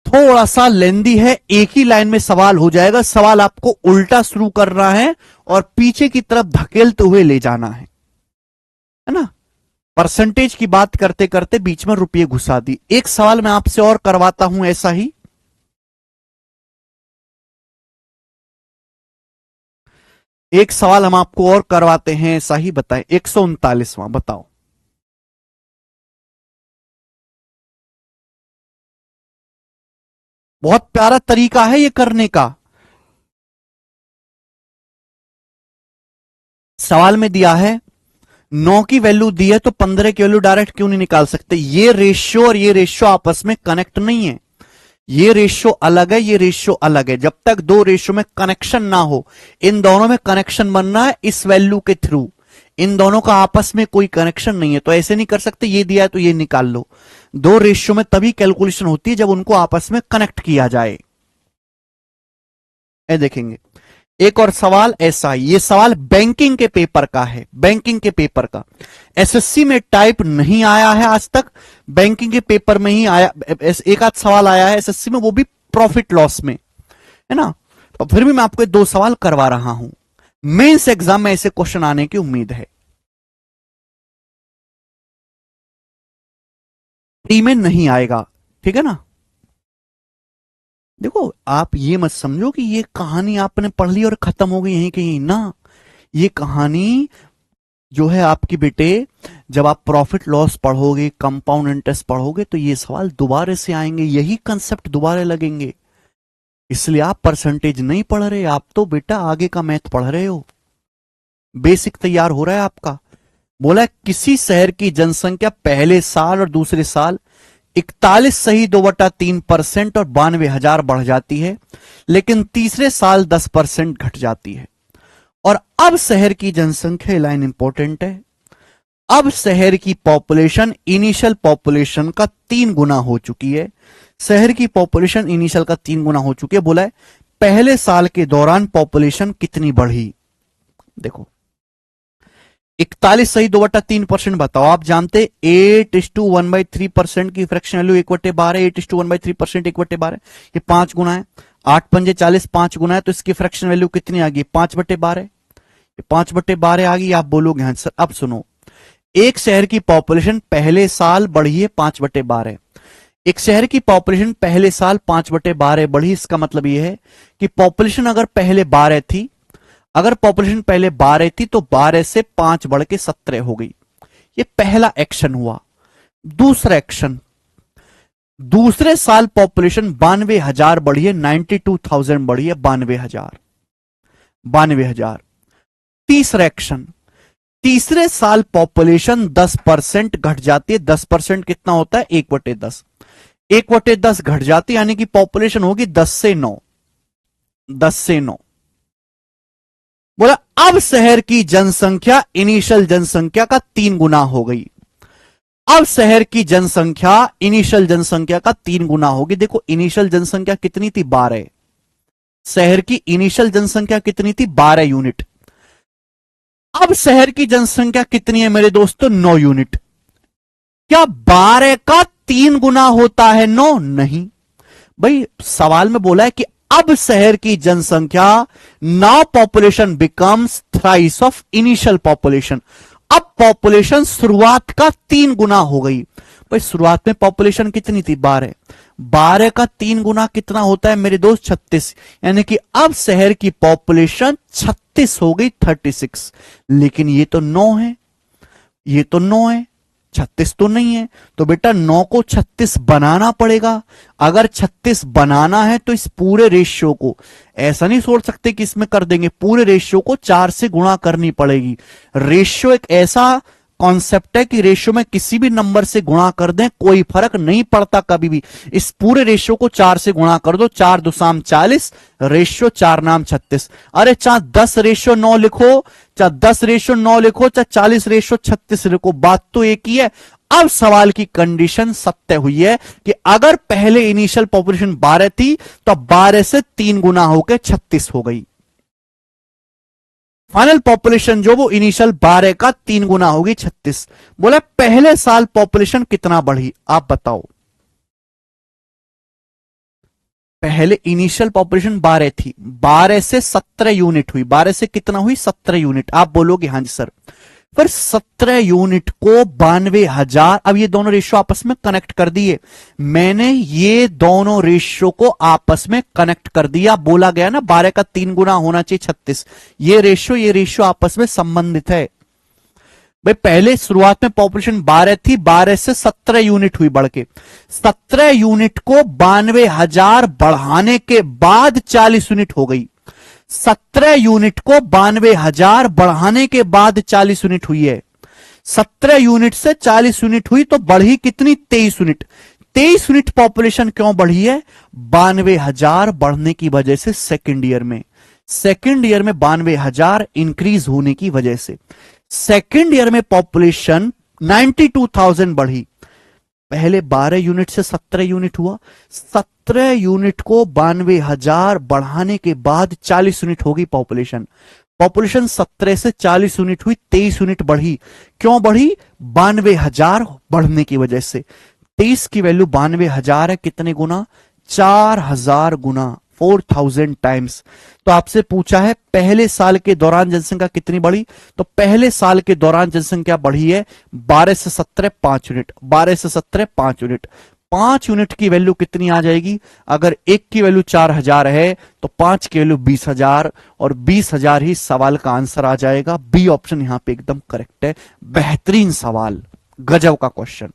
थोड़ा सा लेंदी है, एक ही लाइन में सवाल हो जाएगा। सवाल आपको उल्टा शुरू करना है और पीछे की तरफ धकेलते हुए ले जाना है ना। परसेंटेज की बात करते करते बीच में रुपये घुसा दी। एक सवाल मैं आपसे और करवाता हूं ऐसा ही। एक सवाल हम आपको और करवाते हैं ऐसा ही, बताएं। 139वां बताओ। बहुत प्यारा तरीका है ये करने का। सवाल में दिया है 9 की वैल्यू दी है तो 15 की वैल्यू डायरेक्ट क्यों नहीं निकाल सकते? ये रेशियो और ये रेशियो आपस में कनेक्ट नहीं है। ये रेशियो अलग है, ये रेशियो अलग है। जब तक दो रेशियो में कनेक्शन ना हो, इन दोनों में कनेक्शन बनना है इस वैल्यू के थ्रू। इन दोनों का आपस में कोई कनेक्शन नहीं है, तो ऐसे नहीं कर सकते ये दिया है तो ये निकाल लो। दो रेशियो में तभी कैलकुलेशन होती है जब उनको आपस में कनेक्ट किया जाए। ये देखेंगे एक और सवाल ऐसा, ये सवाल बैंकिंग के पेपर का है, बैंकिंग के पेपर का। एसएससी में टाइप नहीं आया है आज तक, बैंकिंग के पेपर में ही आया। एक आध सवाल आया है एसएससी में, वो भी प्रॉफिट लॉस में, है ना। तो फिर भी मैं आपको दो सवाल करवा रहा हूं। मेंस एग्जाम में ऐसे क्वेश्चन आने की उम्मीद है, प्री में नहीं आएगा, ठीक है ना। देखो आप ये मत समझो कि ये कहानी आपने पढ़ ली और खत्म हो गई यहीं कहीं ना। ये कहानी जो है आपकी बेटे, जब आप प्रॉफिट लॉस पढ़ोगे, कंपाउंड इंटरेस्ट पढ़ोगे, तो ये सवाल दोबारा से आएंगे, यही कंसेप्ट दोबारा लगेंगे। इसलिए आप परसेंटेज नहीं पढ़ रहे, आप तो बेटा आगे का मैथ पढ़ रहे हो। बेसिक तैयार हो रहा है आपका। बोला किसी शहर की जनसंख्या पहले साल और दूसरे साल 41.2/3% और 92,000 बढ़ जाती है, लेकिन तीसरे साल 10% घट जाती है। और अब शहर की जनसंख्या, लाइन इंपॉर्टेंट है, अब शहर की पॉपुलेशन इनिशियल पॉपुलेशन का 3 गुना हो चुकी है। शहर की पॉपुलेशन इनिशियल का 3 गुना हो चुकी है। बोला है पहले साल के दौरान पॉपुलेशन कितनी बढ़ी। देखो 41 सही 2/3%। बताओ, आप जानते 8:1/3% की फ्रैक्शन वैल्यू 1/12, 8:1/3% 1/12, ये 5 गुना है। 8 पंजे 40, 5 गुना है, तो इसकी फ्रैक्शन वैल्यू कितनी आ गई? 5/12। ये 5/12 आ गई। आप बोलोगे हाँ सर। अब सुनो, एक शहर की पॉपुलेशन पहले साल बढ़ी है 5/12। एक शहर की पॉपुलेशन पहले साल 5/12 बढ़ी, इसका मतलब यह है कि पॉपुलेशन अगर पहले 12 थी, अगर पॉपुलेशन पहले 12 थी तो 12 से 5 बढ़ के 17 हो गई। ये पहला एक्शन हुआ। दूसरा एक्शन, दूसरे साल पॉपुलेशन 92,000 बढ़ी है, 92,000 बढ़ी है, 92,000, 92,000। तीसरा एक्शन, तीसरे साल पॉपुलेशन 10% घट जाती है। 10% कितना होता है? 1/10। 1/10 घट जाती है, यानी कि पॉपुलेशन होगी 10 से 9, 10 से 9। बोला अब शहर की जनसंख्या इनिशियल जनसंख्या का 3 गुना हो गई। अब शहर की जनसंख्या इनिशियल जनसंख्या का 3 गुना होगी। देखो इनिशियल जनसंख्या कितनी थी? 12। शहर की इनिशियल जनसंख्या कितनी थी? 12 यूनिट। अब शहर की जनसंख्या कितनी है मेरे दोस्तों? 9 यूनिट। क्या 12 का 3 गुना होता है 9? नहीं भाई, सवाल में बोला है कि अब शहर की जनसंख्या, now population becomes thrice of initial population. अब पॉपुलेशन शुरुआत का 3 गुना हो गई। भाई शुरुआत में पॉपुलेशन कितनी थी? 12। 12 का 3 गुना कितना होता है मेरे दोस्त? 36। यानी कि अब शहर की पॉपुलेशन 36 हो गई, 36। लेकिन ये तो 9 है, ये तो 9 है, 36 तो नहीं है। तो बेटा 9 को 36 बनाना पड़ेगा। अगर 36 बनाना है तो इस पूरे रेशियो को, ऐसा नहीं सोच सकते कि इसमें कर देंगे, पूरे रेशियो को 4 से गुणा करनी पड़ेगी। रेशियो एक ऐसा कॉन्सेप्ट है कि रेशियो में किसी भी नंबर से गुणा कर दें कोई फर्क नहीं पड़ता कभी भी। इस पूरे रेशियो को 4 से गुणा कर दो, 4 दुसाम 40, रेशियो 4 नाम 36। अरे चाहे 10 रेशियो 9 लिखो, चाहे 10 रेशियो 9 लिखो, चाहे 40 रेशियो 36 लिखो, बात तो एक ही है। अब सवाल की कंडीशन सत्य हुई है कि अगर पहले इनिशियल पॉपुलेशन 12 थी तो 12 से 3 गुना होकर 36 हो गई। फाइनल पॉपुलेशन जो वो इनिशियल 12 का 3 गुना होगी, 36। बोला पहले साल पॉपुलेशन कितना बढ़ी? आप बताओ। पहले इनिशियल पॉपुलेशन 12 थी, 12 से 17 यूनिट हुई। 12 से कितना हुई? 17 यूनिट। आप बोलोगे हाँ जी सर। फिर 17 यूनिट को 92,000, अब ये दोनों रेशियो आपस में कनेक्ट कर दिए। मैंने ये दोनों रेशियो को आपस में कनेक्ट कर दिया। बोला गया ना 12 का 3 गुना होना चाहिए 36। ये रेशियो आपस में संबंधित है। भाई पहले शुरुआत में पॉपुलेशन 12 थी, 12 से 17 यूनिट हुई बढ़ के। 17 यूनिट को 92,000 बढ़ाने के बाद 40 यूनिट हो गई। 17 यूनिट को 92,000 बढ़ाने के बाद 40 यूनिट हुई है। 17 यूनिट से 40 यूनिट हुई तो बढ़ी कितनी? 23 यूनिट। 23 यूनिट पॉपुलेशन क्यों बढ़ी है? 92,000 बढ़ने की वजह से। सेकेंड ईयर में, सेकेंड ईयर में 92,000 इंक्रीज होने की वजह से सेकेंड ईयर में पॉपुलेशन 92,000 बढ़ी। पहले 12 यूनिट से 17 यूनिट हुआ, 17 यूनिट को 92,000 बढ़ाने के बाद 40 यूनिट होगी पॉपुलेशन। पॉपुलेशन 17 से 40 यूनिट हुई, 23 यूनिट बढ़ी। क्यों बढ़ी? 92,000 बढ़ने की वजह से। 23 की वैल्यू 92,000 है, कितने गुना? 4,000 गुना, 4,000 टाइम्स। तो आपसे पूछा है पहले साल के दौरान जनसंख्या कितनी बढ़ी, तो पहले साल के दौरान जनसंख्या बढ़ी है 12 से 17 5 यूनिट, 12 से 17 5 यूनिट। 5 यूनिट की वैल्यू कितनी आ जाएगी? अगर एक की वैल्यू 4,000 है तो 5 की वैल्यू 20,000, और 20,000 ही सवाल का आंसर आ जाएगा। बी ऑप्शन यहां पे एकदम करेक्ट है। बेहतरीन सवाल, गजब का क्वेश्चन।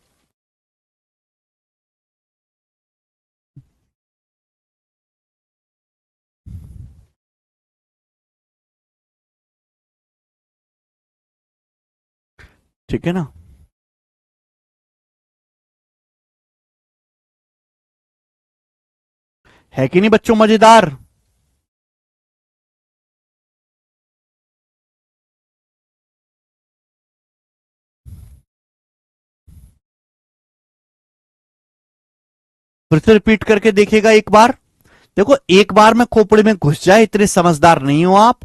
ठीक है ना? है कि नहीं बच्चों मजेदार? फिर से रिपीट करके देखिएगा एक बार। देखो एक बार में खोपड़ी में घुस जाए इतने समझदार नहीं हो आप।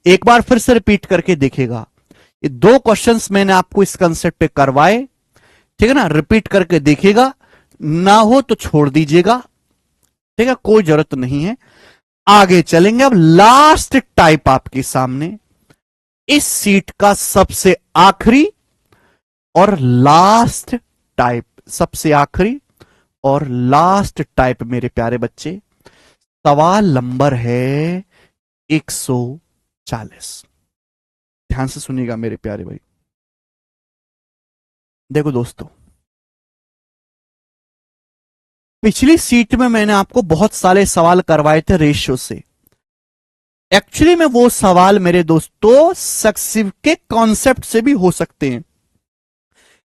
एक बार फिर से रिपीट करके देखेगा। ये 2 क्वेश्चंस मैंने आपको इस कंसेप्ट पे करवाए, ठीक है ना, रिपीट करके देखिएगा, ना हो तो छोड़ दीजिएगा, ठीक है, कोई जरूरत नहीं है। आगे चलेंगे। अब लास्ट टाइप आपके सामने, इस सीट का सबसे आखिरी और लास्ट टाइप, सबसे आखिरी और लास्ट टाइप मेरे प्यारे बच्चे, सवाल नंबर है 140। ध्यान से सुनिएगा मेरे प्यारे भाई। देखो दोस्तों, पिछली सीट में मैंने आपको बहुत सारे सवाल करवाए थे रेशियो से। एक्चुअली में वो सवाल मेरे दोस्तों सक्सेसिव के कॉन्सेप्ट से भी हो सकते हैं।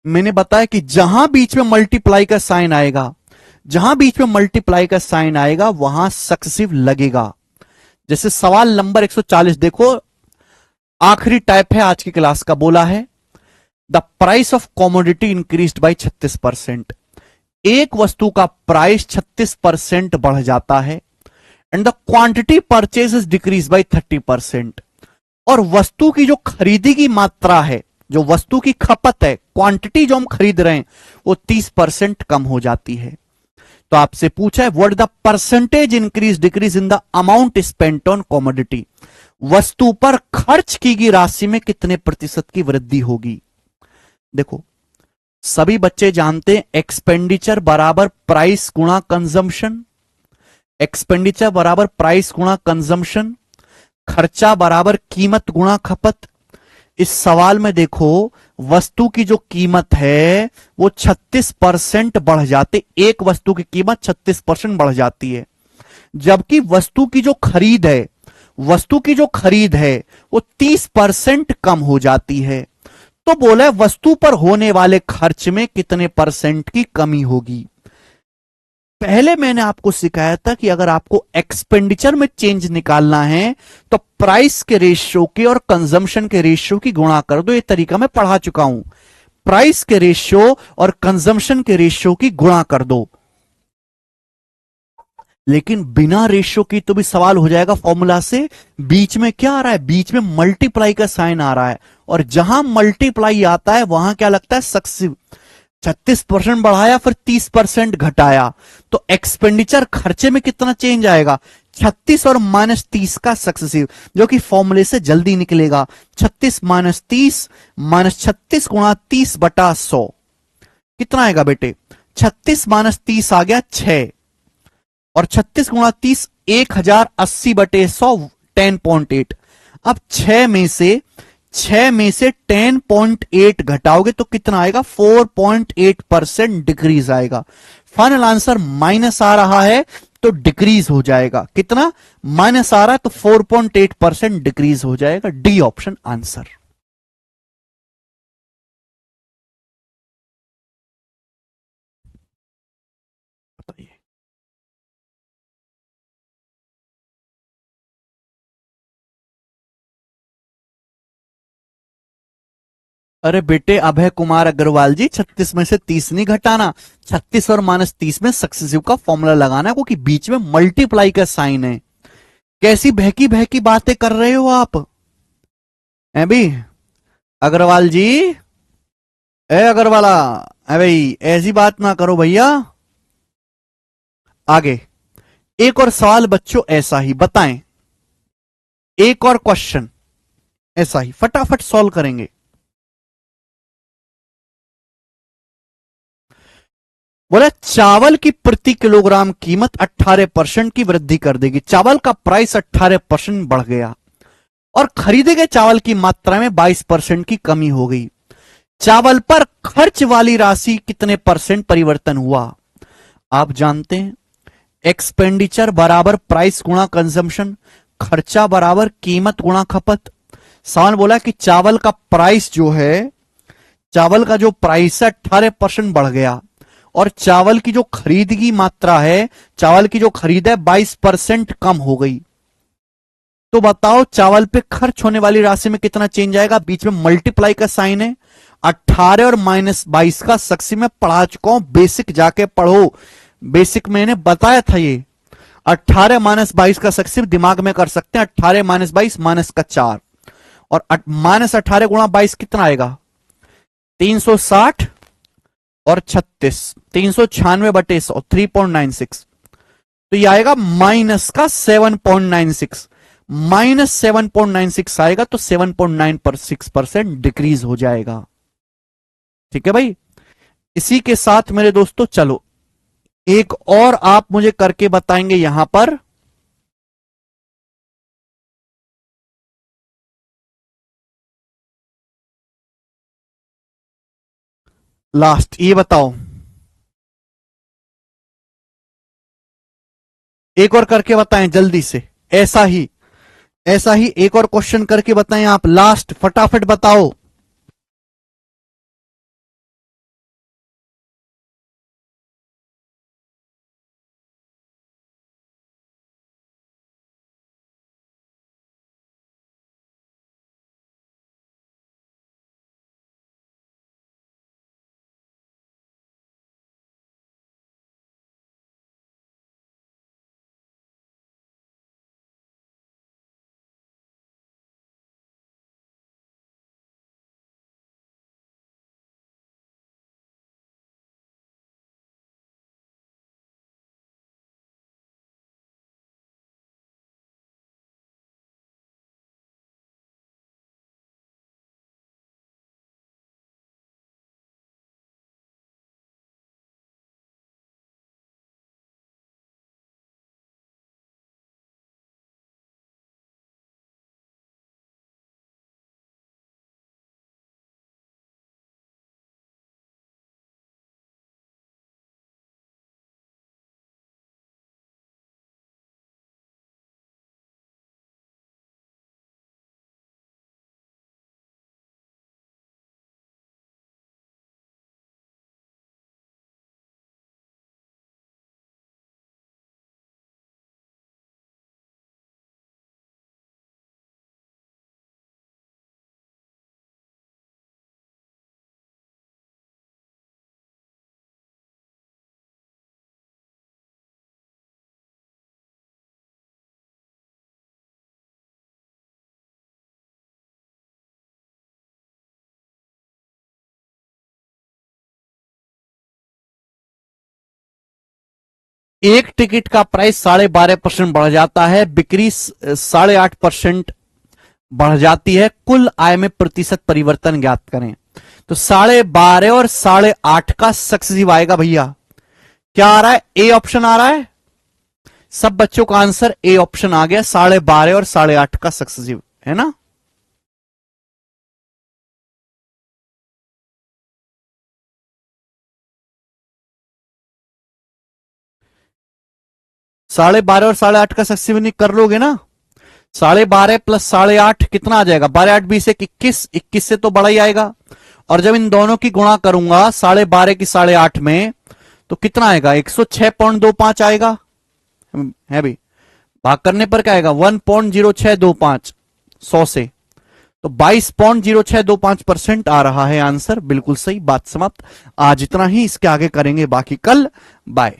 मैंने बताया कि जहां बीच में मल्टीप्लाई का साइन आएगा, जहां बीच में मल्टीप्लाई का साइन आएगा वहां सक्सेसिव लगेगा। जैसे सवाल नंबर 140 देखो, आखिरी टाइप है आज की क्लास का, बोला है the price of commodity increased by 36%। एक वस्तु का प्राइस 36% बढ़ जाता है, and the quantity purchase is decrease by 30%। और वस्तु की जो खरीदी की मात्रा है, जो वस्तु की खपत है, क्वांटिटी जो हम खरीद रहे हैं, वो 30% कम हो जाती है। तो आपसे पूछा है what the percentage increase decrease in the amount spent on commodity, वस्तु पर खर्च की गई राशि में कितने प्रतिशत की वृद्धि होगी। देखो, सभी बच्चे जानते हैं एक्सपेंडिचर बराबर प्राइस गुणा कंजम्पशन, एक्सपेंडिचर बराबर प्राइस गुणा कंजम्पशन, खर्चा बराबर कीमत गुणा खपत। इस सवाल में देखो, वस्तु की जो कीमत है वो 36% बढ़ जाती, एक वस्तु की कीमत 36% बढ़ जाती है, जबकि वस्तु की जो खरीद है, वस्तु की जो खरीद है वो 30% कम हो जाती है। तो बोला वस्तु पर होने वाले खर्च में कितने परसेंट की कमी होगी। पहले मैंने आपको सिखाया था कि अगर आपको एक्सपेंडिचर में चेंज निकालना है तो प्राइस के रेशियो के और कंजम्पशन के रेशियो की गुणा कर दो। ये तरीका मैं पढ़ा चुका हूं, प्राइस के रेशियो और कंजम्पशन के रेशियो की गुणा कर दो। लेकिन बिना रेशियो की तो भी सवाल हो जाएगा फॉर्मूला से। बीच में क्या आ रहा है, बीच में मल्टीप्लाई का साइन आ रहा है, और जहां मल्टीप्लाई आता है वहां क्या लगता है सक्सेसिव। 36% बढ़ाया फिर 30% घटाया, तो एक्सपेंडिचर खर्चे में कितना चेंज आएगा, 36 और -30 का सक्सेसिव, जो कि फॉर्मूले से जल्दी निकलेगा। 36 - 30 -36 गुणा 30/100 कितना आएगा बेटे, 36 - 30 आ गया 6, और 36 गुणा 30 1080/100 10.8। अब 6 में से 10.8 घटाओगे तो कितना आएगा, 4.8% डिक्रीज आएगा। फाइनल आंसर माइनस आ रहा है तो डिक्रीज हो जाएगा, कितना माइनस आ रहा है तो 4.8% डिक्रीज हो जाएगा। D option answer. बताइए। अरे बेटे अभय कुमार अग्रवाल जी, 36 में से 30 नहीं घटाना, 36 और -30 में सक्सेसिव का फॉर्मूला लगाना है, क्योंकि बीच में मल्टीप्लाई का साइन है। कैसी बहकी बहकी बातें कर रहे हो आप, हैं भी अग्रवाल जी, ए अग्रवाला, है भाई ऐसी बात ना करो भैया। आगे एक और सवाल बच्चों ऐसा ही बताएं, एक और क्वेश्चन ऐसा ही फटाफट सॉल्व करेंगे। बोला चावल की प्रति किलोग्राम कीमत 18% की वृद्धि कर देगी। चावल का प्राइस 18% बढ़ गया और खरीदे गए चावल की मात्रा में 22% की कमी हो गई। चावल पर खर्च वाली राशि कितने परसेंट परिवर्तन हुआ। आप जानते हैं एक्सपेंडिचर बराबर प्राइस गुणा कंजम्पशन, खर्चा बराबर कीमत गुणा खपत। सवाल बोला कि चावल का प्राइस जो है, चावल का जो प्राइस है 18% बढ़ गया, और चावल की जो खरीद की मात्रा है, चावल की जो खरीद है 22% कम हो गई। तो बताओ चावल पे खर्च होने वाली राशि में कितना चेंज आएगा। बीच में मल्टीप्लाई का साइन है, 18 और -22 का सक्सेसिव में पढ़ा चुका हूं, बेसिक जाके पढ़ो, बेसिक मैंने बताया था। ये 18 - 22 का सक्सेसिव दिमाग में कर सकते हैं, 18 - 22 - का 4, और -18 गुणा 22 कितना आएगा? 360 और 36, 396/100, 3.96। तो ये आएगा माइनस का 7.96, -7.96 आएगा तो 7.96% डिक्रीज हो जाएगा। ठीक है भाई। इसी के साथ मेरे दोस्तों चलो एक और आप मुझे करके बताएंगे यहां पर। लास्ट ये बताओ, एक और करके बताएं जल्दी से, ऐसा ही एक और क्वेश्चन करके बताएं आप, लास्ट फटाफट बताओ। एक टिकट का प्राइस 12.5% बढ़ जाता है, बिक्री 8.5% बढ़ जाती है, कुल आय में प्रतिशत परिवर्तन ज्ञात करें। तो 12.5 और 8.5 का सक्सेसिव आएगा भैया। क्या आ रहा है? ए ऑप्शन आ रहा है। सब बच्चों का आंसर ए ऑप्शन आ गया, 12.5 और 8.5 का सक्सेसिव, है ना। 12.5 और 8.5 का सक्सेसिव नहीं कर लोगे ना। 12.5 प्लस 8.5 कितना आ जाएगा? 12 8 20 21, 21 से तो बड़ा ही आएगा। और जब इन दोनों की गुणा करूंगा 12.5 की 8.5 में, तो कितना आएगा? 106.25 आएगा, है भी। भाग करने पर क्या आएगा? 1.0625 100 से, तो 22.0625% आ रहा है आंसर। बिल्कुल सही बात, समाप्त। आज इतना ही, इसके आगे करेंगे बाकी कल। बाय।